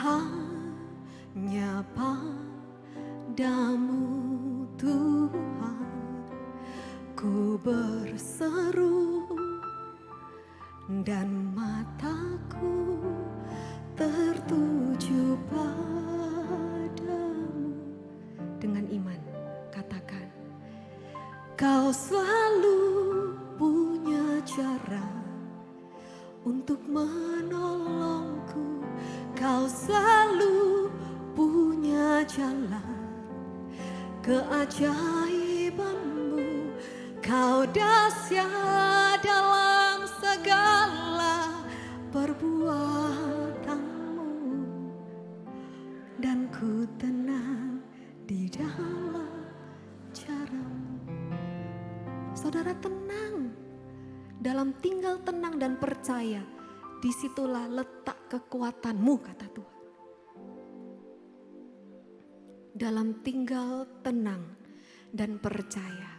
hanya padamu Tuhan ku berseru dan mataku tertuju padamu. Dengan iman katakan, Kau selalu punya cara untuk menolongku. Kau selalu punya jalan keajaiban-Mu. Kau dahsyat dalam segala perbuatan-Mu. Dan ku tenang di dalam cara-Mu. Saudara tenang. Dalam tinggal tenang dan percaya. Disitulah letak kekuatan-Mu kata Tuhan. Dalam tinggal tenang dan percaya.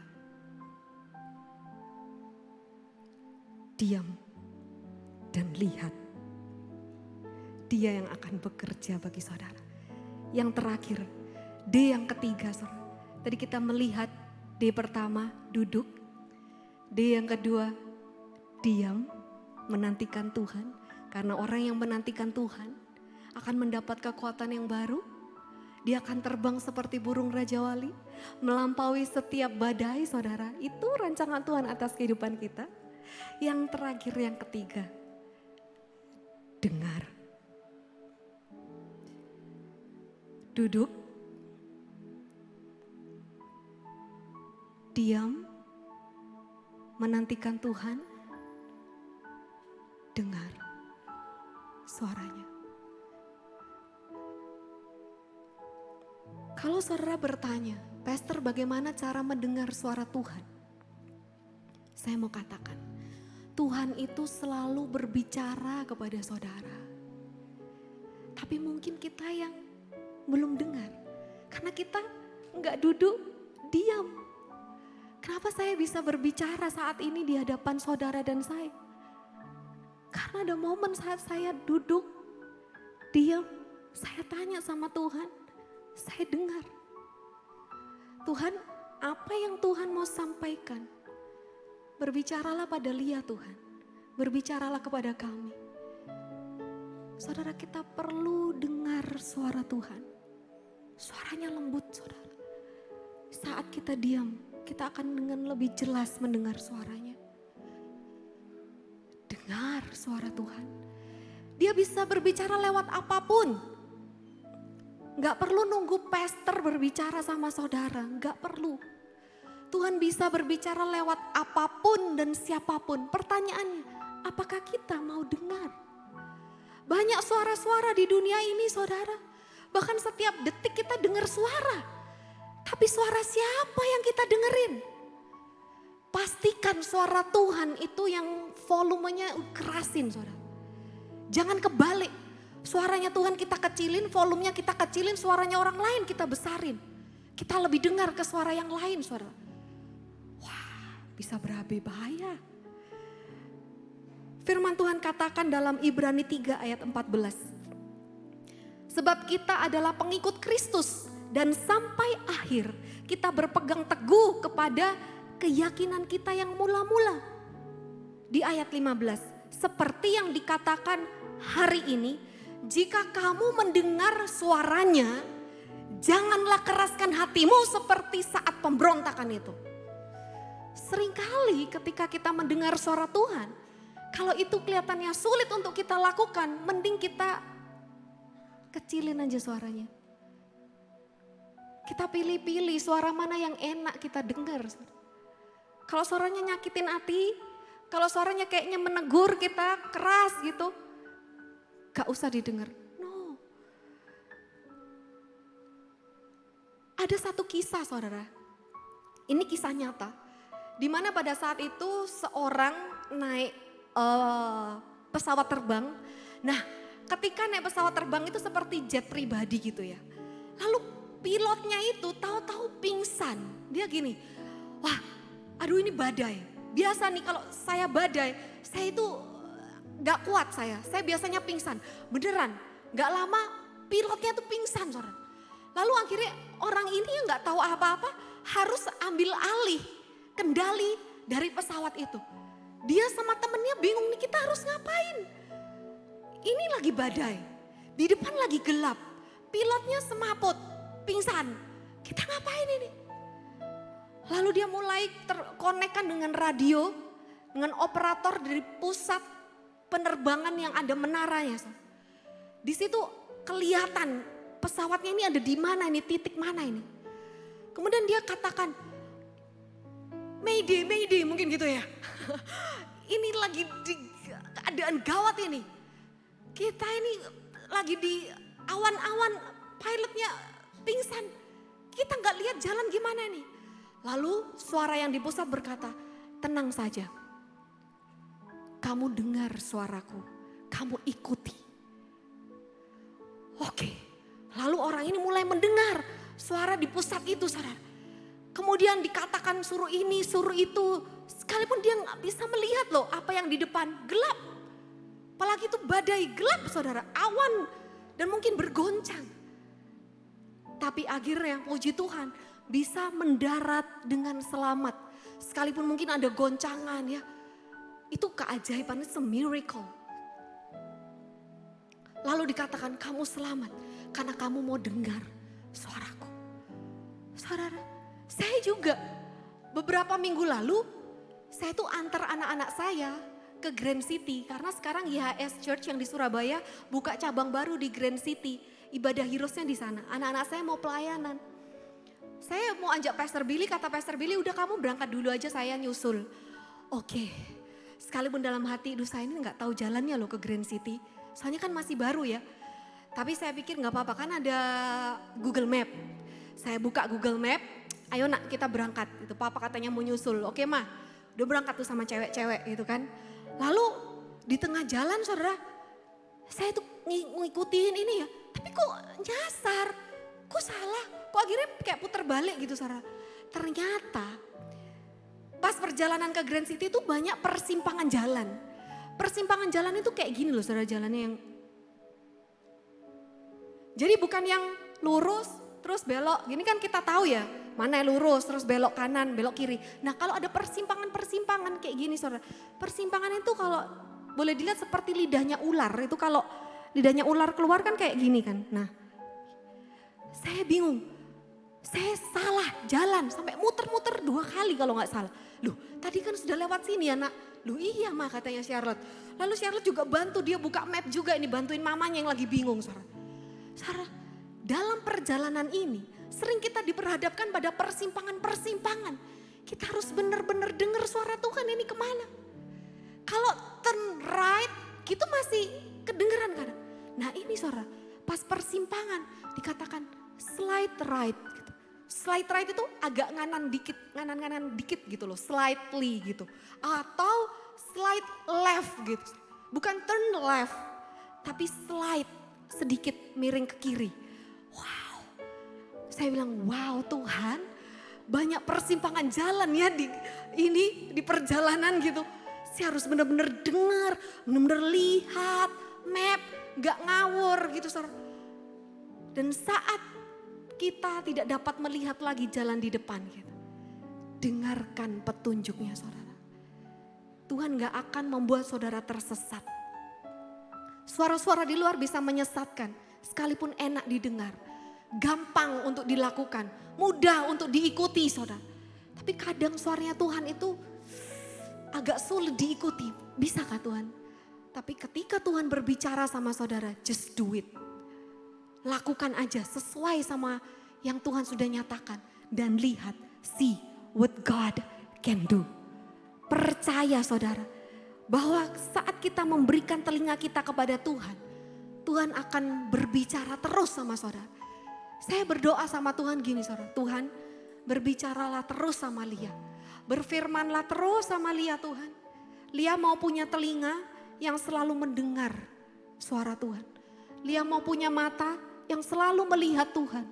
Diam dan lihat. Dia yang akan bekerja bagi saudara. Yang terakhir, D yang ketiga saudara. Tadi kita melihat D pertama duduk. D yang kedua diam menantikan Tuhan. Karena orang yang menantikan Tuhan akan mendapat kekuatan yang baru. Dia akan terbang seperti burung Raja Wali, melampaui setiap badai saudara. Itu rancangan Tuhan atas kehidupan kita. Yang terakhir, yang ketiga, dengar. Duduk, diam, menantikan Tuhan, dengar suaranya. Kalau saudara bertanya, Pastor bagaimana cara mendengar suara Tuhan? Saya mau katakan, Tuhan itu selalu berbicara kepada saudara. Tapi mungkin kita yang belum dengar. Karena kita nggak duduk diam. Kenapa saya bisa berbicara saat ini di hadapan saudara dan saya? Karena ada momen saat saya duduk diam, saya tanya sama Tuhan, saya dengar. Tuhan, apa yang Tuhan mau sampaikan? Berbicaralah pada Lia Tuhan, berbicaralah kepada kami. Saudara, kita perlu dengar suara Tuhan. Suaranya lembut, saudara. Saat kita diam, kita akan dengan lebih jelas mendengar suaranya. Dengar suara Tuhan. Dia bisa berbicara lewat apapun. Gak perlu nunggu pastor berbicara sama saudara, gak perlu. Tuhan bisa berbicara lewat apapun dan siapapun. Pertanyaannya, apakah kita mau dengar? Banyak suara-suara di dunia ini, saudara. Bahkan setiap detik kita dengar suara. Tapi suara siapa yang kita dengerin? Pastikan suara Tuhan itu yang volumenya kerasin, saudara. Jangan kebalik. Suaranya Tuhan kita kecilin, volumenya kita kecilin, suaranya orang lain kita besarin. Kita lebih dengar ke suara yang lain, saudara. Wah, bisa berabe bahaya. Firman Tuhan katakan dalam Ibrani 3 ayat 14. Sebab kita adalah pengikut Kristus dan sampai akhir kita berpegang teguh kepada keyakinan kita yang mula-mula. Di ayat 15, seperti yang dikatakan hari ini, jika kamu mendengar suaranya, janganlah keraskan hatimu seperti saat pemberontakan itu. Seringkali ketika kita mendengar suara Tuhan, kalau itu kelihatannya sulit untuk kita lakukan, mending kita kecilin aja suaranya. Kita pilih-pilih suara mana yang enak kita dengar. Kalau suaranya nyakitin hati, kalau suaranya kayaknya menegur kita keras gitu, gak usah didengar. No. Ada satu kisah, saudara. Ini kisah nyata. Dimana pada saat itu seorang naik pesawat terbang. Nah, ketika naik pesawat terbang itu seperti jet pribadi gitu ya. Lalu pilotnya itu tahu-tahu pingsan. Dia gini, wah aduh ini badai. Biasa nih kalau saya badai, saya itu gak kuat saya biasanya pingsan. Beneran, gak lama pilotnya tuh pingsan, saudara. Lalu akhirnya orang ini yang gak tahu apa-apa harus ambil alih kendali dari pesawat itu. Dia sama temennya bingung nih, kita harus ngapain? Ini lagi badai, di depan lagi gelap, pilotnya semaput, pingsan. Kita ngapain ini? Lalu dia mulai terkonekkan dengan radio, dengan operator dari pusat penerbangan yang ada menaranya. Di situ kelihatan pesawatnya ini ada di mana ini, titik mana ini. Kemudian dia katakan, Mayday, Mayday mungkin gitu ya. Ini lagi di keadaan gawat ini. Kita ini lagi di awan-awan, pilotnya pingsan. Kita gak lihat jalan gimana nih. Lalu suara yang di pusat berkata, tenang saja. Kamu dengar suaraku, kamu ikuti. Oke, lalu orang ini mulai mendengar suara di pusat itu, saudara. Kemudian dikatakan suruh ini, suruh itu. Sekalipun dia gak bisa melihat loh apa yang di depan, gelap. Apalagi itu badai gelap, saudara, awan dan mungkin bergoncang. Tapi akhirnya puji Tuhan bisa mendarat dengan selamat. Sekalipun mungkin ada goncangan ya. Itu keajaiban, it's a miracle. Lalu dikatakan kamu selamat karena kamu mau dengar suaraku. Saudara, saya juga beberapa minggu lalu saya tuh antar anak-anak saya ke Grand City. Karena sekarang YHS Church yang di Surabaya buka cabang baru di Grand City. Ibadah Heroesnya di sana. Anak-anak saya mau pelayanan. Saya mau ajak Pastor Billy, kata Pastor Billy udah kamu berangkat dulu aja, saya nyusul. Oke, sekalipun dalam hati, saya ini gak tahu jalannya loh ke Grand City. Soalnya kan masih baru ya. Tapi saya pikir gak apa-apa, kan ada Google Map. Saya buka Google Map, ayo nak kita berangkat. Itu papa katanya mau nyusul, oke mah. Udah berangkat tuh sama cewek-cewek gitu kan. Lalu di tengah jalan saudara, saya tuh ngikutin ini ya, tapi kok nyasar, kok salah, kok akhirnya kayak puter balik gitu saudara. Ternyata pas perjalanan ke Grand City itu banyak persimpangan jalan. Persimpangan jalan itu kayak gini loh saudara, jalannya yang, jadi bukan yang lurus terus belok, gini kan kita tahu ya, mana yang lurus terus belok kanan, belok kiri. Nah kalau ada persimpangan-persimpangan kayak gini saudara, persimpangan itu kalau boleh dilihat seperti lidahnya ular, itu kalau lidahnya ular keluar kan kayak gini kan. Nah saya bingung, saya salah jalan sampai muter-muter 2 kali kalau nggak salah. Loh tadi kan sudah lewat sini ya nak. Loh iya mah katanya Charlotte. Lalu Charlotte juga bantu, dia buka map juga ini, bantuin mamanya yang lagi bingung saudara. Saudara, dalam perjalanan ini sering kita diperhadapkan pada persimpangan-persimpangan. Kita harus benar-benar dengar suara Tuhan ini kemana. Kalau turn right gitu masih kedengeran kan. Nah ini saudara, pas persimpangan dikatakan slide right gitu. Slide right itu agak nganan dikit gitu loh, slightly gitu. Atau slide left gitu. Bukan turn left, tapi slide sedikit miring ke kiri. Wow, saya bilang wow Tuhan, banyak persimpangan jalan ya di perjalanan gitu. Saya harus benar-benar dengar, benar-benar lihat map, gak ngawur gitu saudara. Dan saat kita tidak dapat melihat lagi jalan di depan kita, dengarkan petunjuknya saudara. Tuhan gak akan membuat saudara tersesat. Suara-suara di luar bisa menyesatkan, sekalipun enak didengar. Gampang untuk dilakukan, mudah untuk diikuti saudara. Tapi kadang suaranya Tuhan itu agak sulit diikuti. Bisakah Tuhan? Tapi ketika Tuhan berbicara sama saudara, just do it. Lakukan aja sesuai sama yang Tuhan sudah nyatakan. Dan lihat, see what God can do. Percaya saudara, bahwa saat kita memberikan telinga kita kepada Tuhan, Tuhan akan berbicara terus sama saudara. Saya berdoa sama Tuhan gini saudara, Tuhan berbicaralah terus sama Lia. Berfirmanlah terus sama Lia Tuhan. Lia mau punya telinga yang selalu mendengar suara Tuhan. Lia mau punya mata yang selalu melihat Tuhan.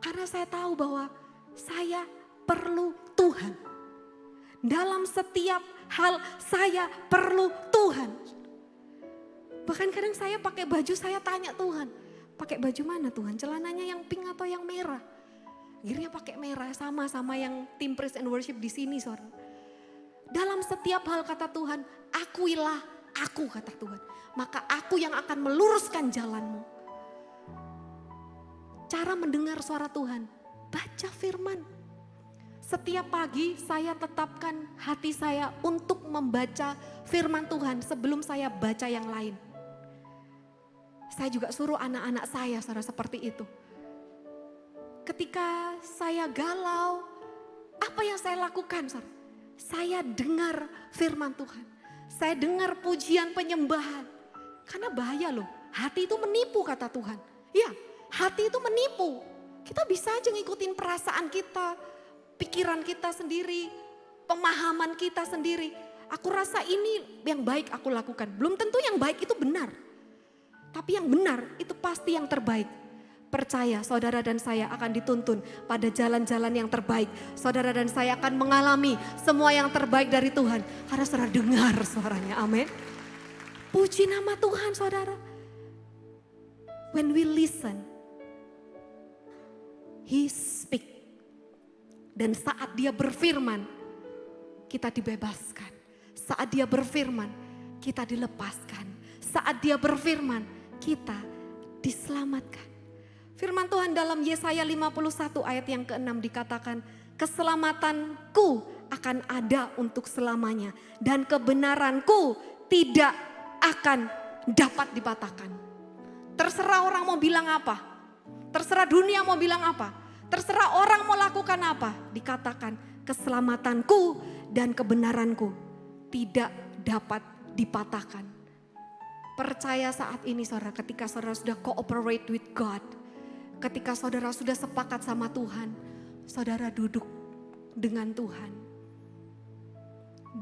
Karena saya tahu bahwa saya perlu Tuhan. Dalam setiap hal saya perlu Tuhan. Bahkan kadang saya pakai baju, saya tanya Tuhan, pakai baju mana Tuhan? Celananya yang pink atau yang merah? Akhirnya pakai merah, sama yang tim praise and worship di sini saudara. Dalam setiap hal kata Tuhan, akuilah aku kata Tuhan. Maka aku yang akan meluruskan jalanmu. Cara mendengar suara Tuhan, baca firman. Setiap pagi saya tetapkan hati saya untuk membaca firman Tuhan sebelum saya baca yang lain. Saya juga suruh anak-anak saya saudara seperti itu. Ketika saya galau, apa yang saya lakukan saudara? Saya dengar firman Tuhan. Saya dengar pujian penyembahan. Karena bahaya loh, hati itu menipu kata Tuhan. Ya, hati itu menipu. Kita bisa aja ngikutin perasaan kita, pikiran kita sendiri, pemahaman kita sendiri. Aku rasa ini yang baik aku lakukan. Belum tentu yang baik itu benar. Tapi yang benar itu pasti yang terbaik. Percaya saudara dan saya akan dituntun pada jalan-jalan yang terbaik. Saudara dan saya akan mengalami semua yang terbaik dari Tuhan. Karena saudara dengar suaranya, amin. Puji nama Tuhan saudara. When we listen, He speak. Dan saat dia berfirman, kita dibebaskan. Saat dia berfirman, kita dilepaskan. Saat dia berfirman, kita diselamatkan. Firman Tuhan dalam Yesaya 51 ayat yang ke-6 dikatakan, keselamatanku akan ada untuk selamanya. Dan kebenaranku tidak akan dapat dipatahkan. Terserah orang mau bilang apa. Terserah dunia mau bilang apa. Terserah orang mau lakukan apa. Dikatakan keselamatanku dan kebenaranku tidak dapat dipatahkan. Percaya saat ini saudara, ketika saudara sudah cooperate with God. Ketika saudara sudah sepakat sama Tuhan, saudara duduk dengan Tuhan.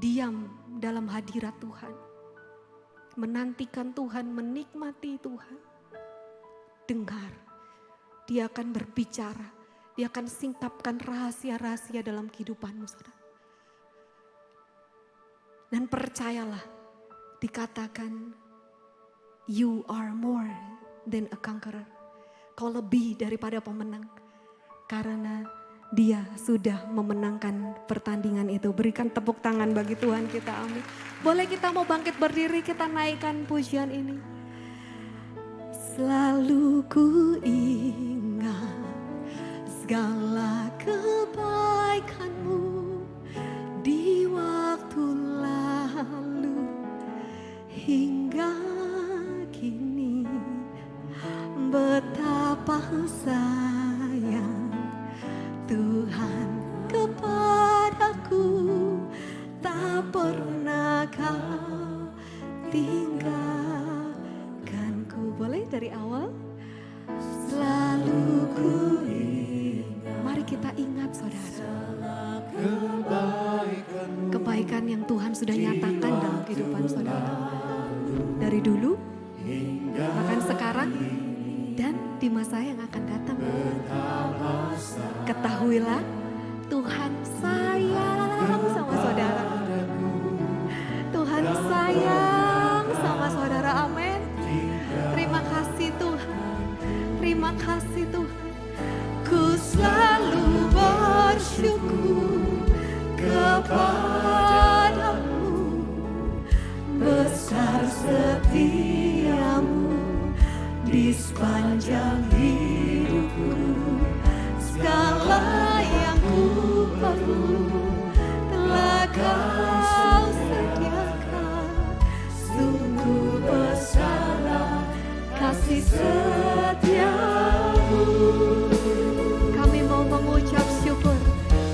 Diam dalam hadirat Tuhan. menantikan Tuhan, menikmati Tuhan, dengar, Dia akan berbicara, Dia akan singkapkan rahasia-rahasia dalam kehidupanmu, saudara. Dan percayalah, dikatakan, you are more than a conqueror. Kau lebih daripada pemenang, karena Dia sudah memenangkan pertandingan itu. Berikan tepuk tangan bagi Tuhan kita, amin. Boleh kita mau bangkit berdiri, kita naikkan pujian ini. Selalu ku ingat segala kebaikan-Mu di waktu lalu hingga kini. Betapa sayang Tuhan kepadaku, tak pernah Kau tinggalkanku. Boleh dari awal? Selalu ku ingat. Mari kita ingat, saudara, kebaikan yang Tuhan sudah nyatakan dalam kehidupan saudara. Dari dulu, bahkan sekarang, dan di masa yang akan datang. Ketahuilah, Tuhan sayang sama saudara. Tuhan sayang sama saudara, amin. Terima kasih Tuhan, terima kasih Tuhan. Ku selalu bersyukur kepadamu, besar setiamu di sepanjang hidupku. Segala yang ku perlu telah Kau sediakan. Sungguh besar kasih setiamu. Kami mau mengucap syukur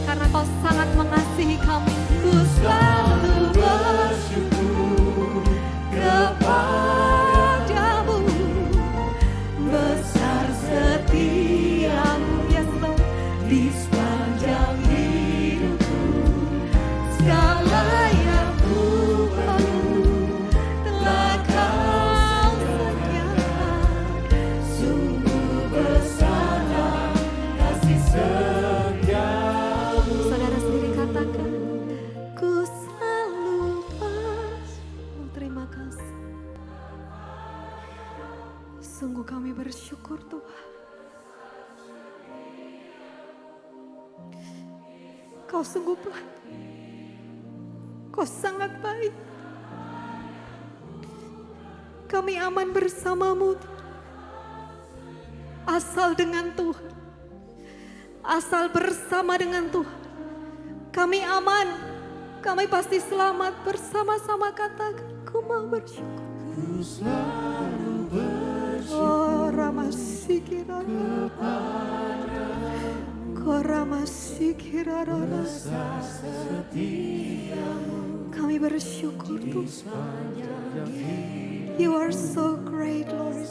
karena Kau sangat mengasihi kami. Ku selalu bersyukur kepadamu, besar setiamu, yes Lord, di sepanjang hidupku. Segala yang ku perlu telah Kau sediakan. Sungguh besar kasih setiamu. Saudara sendiri katakan, ku selalu bersyukur. Terima kasih. Sungguh kami bersyukur Tuhan. Kau sungguh baik. Kau sangat baik. Kami aman bersamamu. Asal dengan Tuhan. Asal bersama dengan Tuhan. Kami aman. Kami pasti selamat bersama-sama, katakan. Ku mau bersyukur. Ku selalu bersyukur. Oh Ramasikira. Koramasikira. Kami bersyukur Tuhan. You are so great, Lord.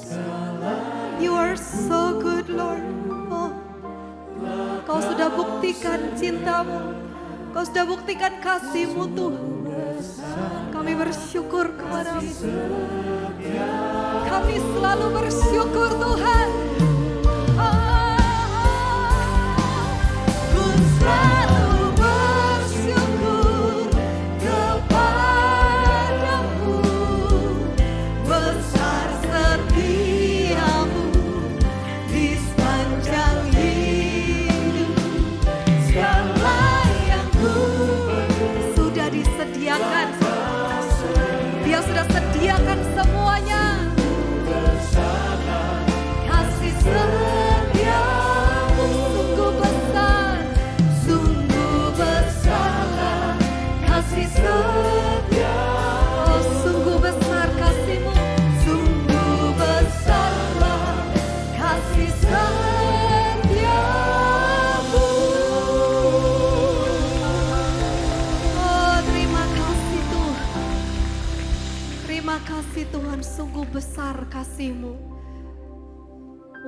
You are so good, Lord. Oh, Kau sudah buktikan cintamu. Kau sudah buktikan kasih-Mu Tuhan. Kami bersyukur kepada-Mu. Kami selalu bersyukur Tuhan. Ku selalu bersyukur kepadamu, besar setiamu di sepanjang hidup. Segala yang ku sudah disediakan. Dia sudah sediakan semuanya. Kasih setiamu sungguh besar, sungguh besar kasih setiamu. Oh, sungguh besar kasih-Mu, sungguh besarlah kasih setiamu. Oh, terima kasih Tuhan. Terima kasih Tuhan, sungguh besar kasih-Mu.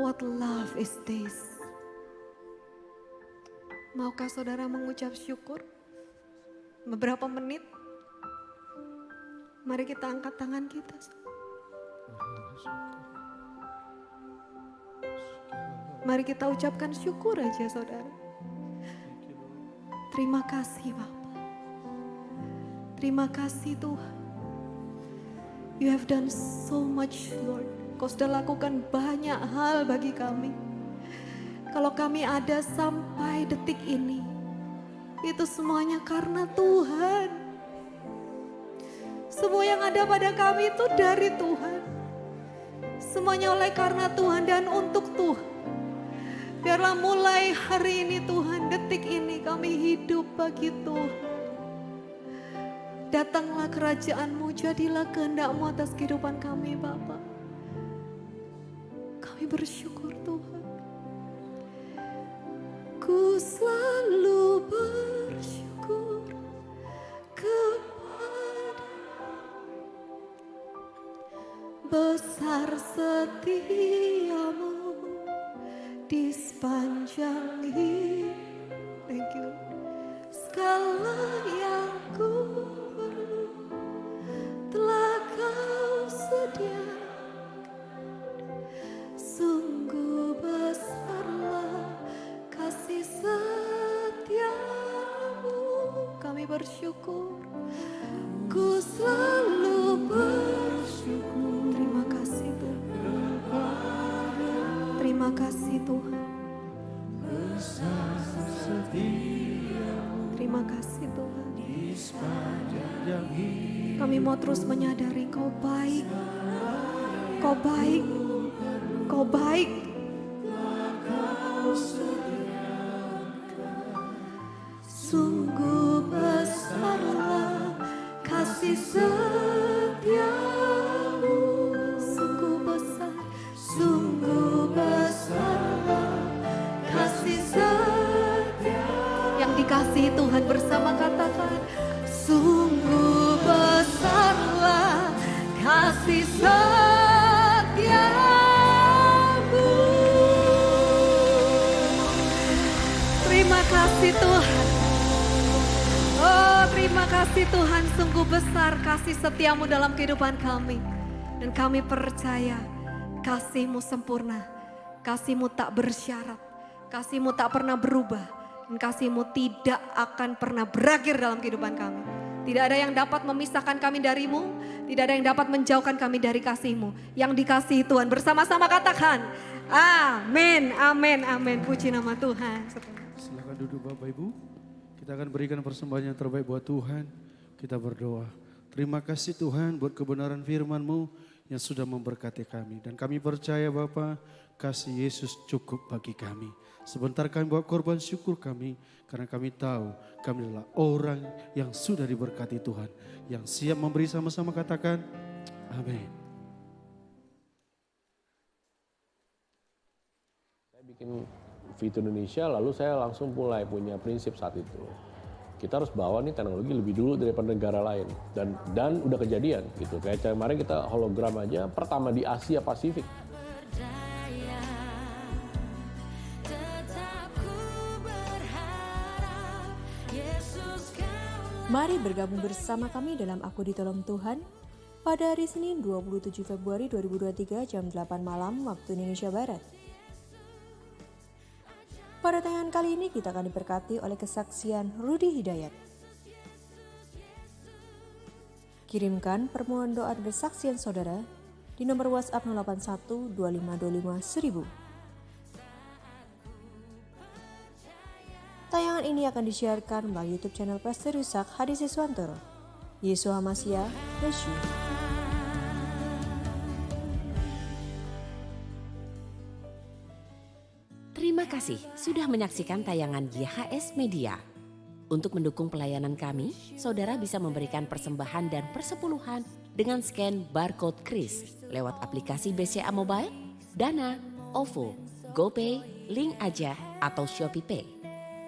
What love is this? Maukah saudara mengucap syukur? Beberapa menit Mari kita angkat tangan kita. Mari kita ucapkan syukur aja saudara. Terima kasih Bapa. Terima kasih Tuhan. You have done so much Lord. Kau sudah lakukan banyak hal bagi kami. Kalau kami ada sampai detik ini, itu semuanya karena Tuhan. Semua yang ada pada kami itu dari Tuhan. Semuanya oleh karena Tuhan dan untuk Tuhan. Biarlah mulai hari ini Tuhan, detik ini kami hidup bagi Tuhan. Datanglah kerajaan-Mu, jadilah kehendak-Mu atas kehidupan kami Bapa. Kami bersyukur Tuhan. Ku selalu bersyukur kepada besar setiamu di sepanjang hidup. Thank you. Segala yang ku perlu telah Kau sediakan. Sungguh besarlah kasih setiamu. Kami bersyukur. Ku selalu bersyukur. Terima kasih Tuhan. Terima kasih Tuhan. Terima kasih Tuhan. Kami mau terus menyadari Kau baik. Kau baik. Kau baik. Sungguh besarlah kasih setiamu. Sungguh besar. Sungguh besarlah kasih setiamu. Yang dikasihi Tuhan bersama katakan, sungguh besarlah kasih setiamu. Terima kasih Tuhan. Oh terima kasih Tuhan, sungguh besar kasih setiamu dalam kehidupan kami. Dan kami percaya kasih-Mu sempurna, kasih-Mu tak bersyarat, kasih-Mu tak pernah berubah. Dan kasih-Mu tidak akan pernah berakhir dalam kehidupan kami. Tidak ada yang dapat memisahkan kami dari-Mu, tidak ada yang dapat menjauhkan kami dari kasih-Mu. Yang dikasihi Tuhan bersama-sama katakan, amin, amin, amin. Puji nama Tuhan. Silakan duduk Bapak Ibu. Kita akan berikan persembahan yang terbaik buat Tuhan. Kita berdoa. Terima kasih Tuhan buat kebenaran firman-Mu yang sudah memberkati kami. Dan kami percaya Bapa, kasih Yesus cukup bagi kami. Sebentar kami bawa korban syukur kami. Karena kami tahu kami adalah orang yang sudah diberkati Tuhan. Yang siap memberi sama-sama katakan, amin. Saya bikin Fit Indonesia, lalu saya langsung mulai punya prinsip saat itu. Kita harus bawa nih teknologi lebih dulu daripada negara lain. Dan udah kejadian gitu. Kayak kemarin kita hologram aja pertama di Asia Pasifik. Mari bergabung bersama kami dalam Aku Ditolong Tuhan pada hari Senin 27 Februari 2023 jam 8 malam waktu Indonesia Barat. Pada tayangan kali ini kita akan diberkati oleh kesaksian Rudy Hidayat. Kirimkan permohonan doa dan kesaksian saudara di nomor WhatsApp 081 2525 1000. Tayangan ini akan disiarkan melalui YouTube channel Pastor Yusak Hadi Siswantoro. Yesus Hamasiah, bless you. Terima kasih sudah menyaksikan tayangan YHS Media. Untuk mendukung pelayanan kami, saudara bisa memberikan persembahan dan persepuluhan dengan scan barcode KRIS lewat aplikasi BCA Mobile, Dana, OVO, GoPay, Link Aja, atau ShopeePay.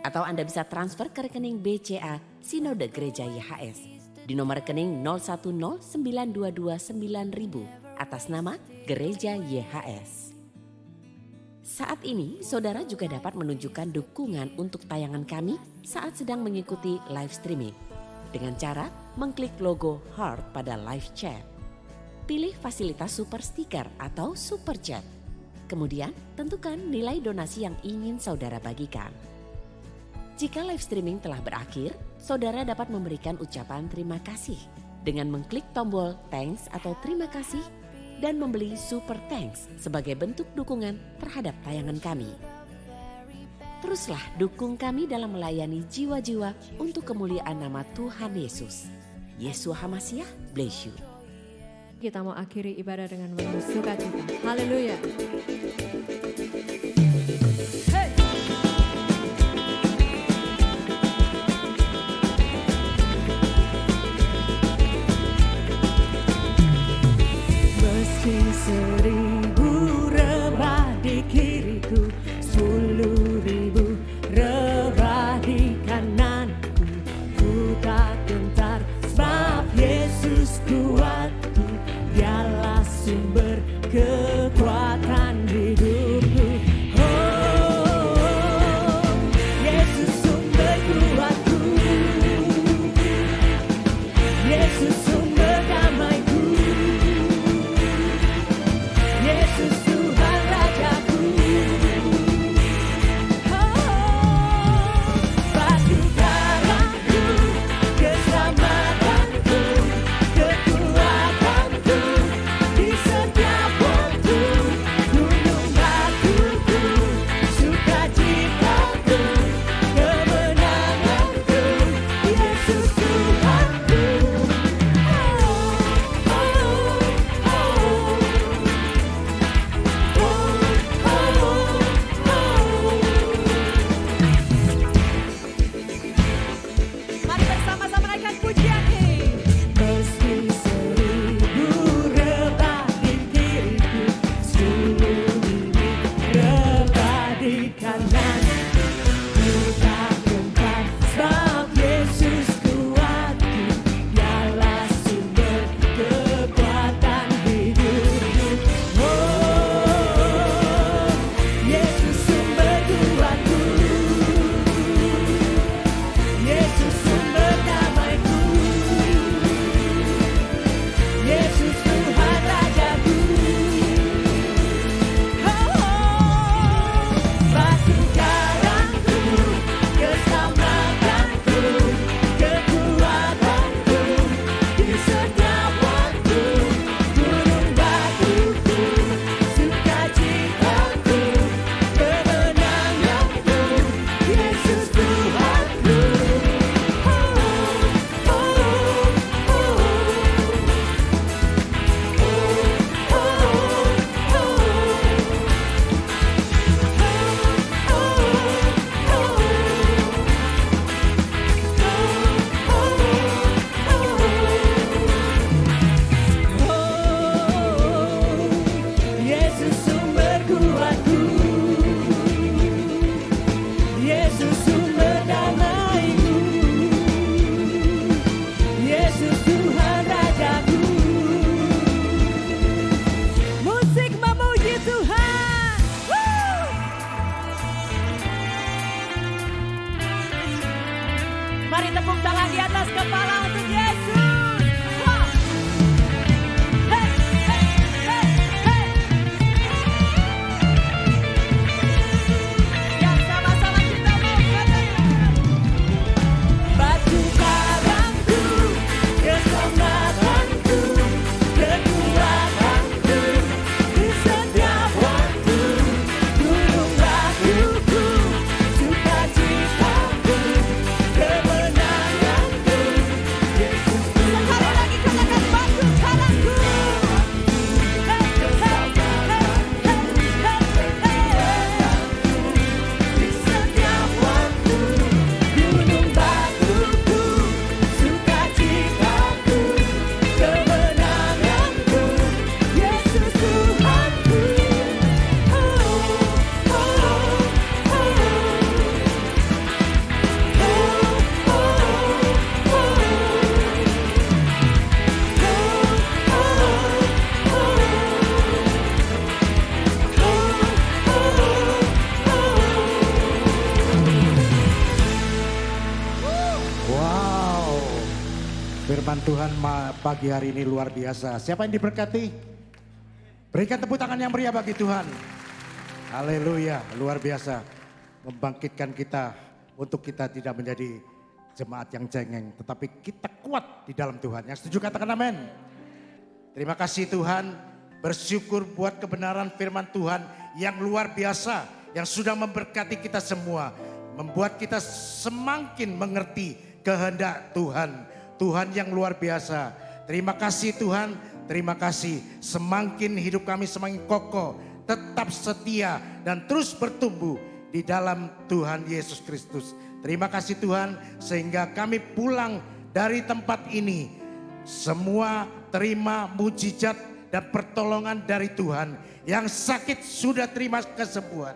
Atau Anda bisa transfer ke rekening BCA Sinode Gereja YHS di nomor rekening 0109229000 atas nama Gereja YHS. Saat ini, saudara juga dapat menunjukkan dukungan untuk tayangan kami saat sedang mengikuti live streaming dengan cara mengklik logo heart pada live chat. Pilih fasilitas super sticker atau super chat. Kemudian tentukan nilai donasi yang ingin saudara bagikan. Jika live streaming telah berakhir, saudara dapat memberikan ucapan terima kasih dengan mengklik tombol thanks atau terima kasih dan membeli super thanks sebagai bentuk dukungan terhadap tayangan kami. Teruslah dukung kami dalam melayani jiwa-jiwa untuk kemuliaan nama Tuhan Yesus. Yeshua HaMasiah, bless you. Kita mau akhiri ibadah dengan penuh sukacita. Haleluya. Meski 1000 rebah di kiriku, 10.000 rebah di kananku, ku tak gentar sebab Yesus kuatku, dialah sumber kekuatan hidupku. Oh, Yesus sumber kuatku, Yesus sumber damaiku, Yesus Tuhan Rajaku. Batu karangku, keselamatanku, kekuatanku, di setiap waktu, gunung batuku, sukacitaku, kemenanganku, Yesus Tuhanku. Tuhan pagi hari ini luar biasa. Siapa yang diberkati? Berikan tepuk tangan yang meriah bagi Tuhan. Haleluya, luar biasa. Membangkitkan kita untuk kita tidak menjadi jemaat yang cengeng. Tetapi kita kuat di dalam Tuhan. Yang setuju katakan amin. Terima kasih Tuhan. Bersyukur buat kebenaran firman Tuhan yang luar biasa. Yang sudah memberkati kita semua. Membuat kita semakin mengerti kehendak Tuhan. Tuhan yang luar biasa. Terima kasih Tuhan. Terima kasih. Semakin hidup kami semakin kokoh. Tetap setia dan terus bertumbuh di dalam Tuhan Yesus Kristus. Terima kasih Tuhan sehingga kami pulang dari tempat ini. Semua terima mujizat dan pertolongan dari Tuhan. Yang sakit sudah terima kesembuhan.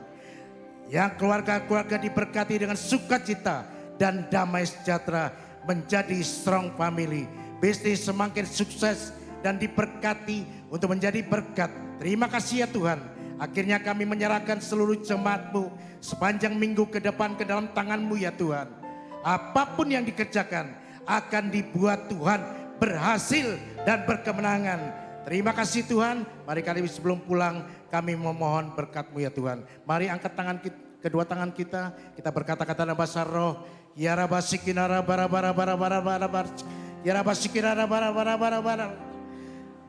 Yang keluarga-keluarga diberkati dengan sukacita dan damai sejahtera menjadi strong family. Bisnis semakin sukses dan diberkati untuk menjadi berkat. Terima kasih ya Tuhan. Akhirnya kami menyerahkan seluruh jemaat-Mu sepanjang minggu ke depan ke dalam tangan-Mu ya Tuhan. Apapun yang dikerjakan akan dibuat Tuhan berhasil dan berkemenangan. Terima kasih Tuhan. Mari kali ini sebelum pulang kami memohon berkat-Mu ya Tuhan. Mari angkat tangan kita, kedua tangan kita berkata-kata dalam bahasa roh. Ya Rabasikinara bara bara bara bara bara bara. Ya Rabasikinara bara bara bara bara.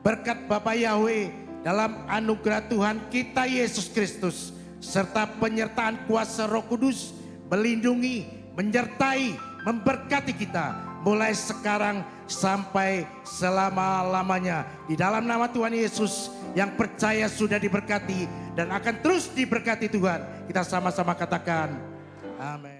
Berkat Bapa Yahweh dalam anugerah Tuhan kita Yesus Kristus serta penyertaan kuasa Roh Kudus melindungi, menyertai, memberkati kita mulai sekarang sampai selama-lamanya. Di dalam nama Tuhan Yesus yang percaya sudah diberkati dan akan terus diberkati Tuhan. Kita sama-sama katakan amin.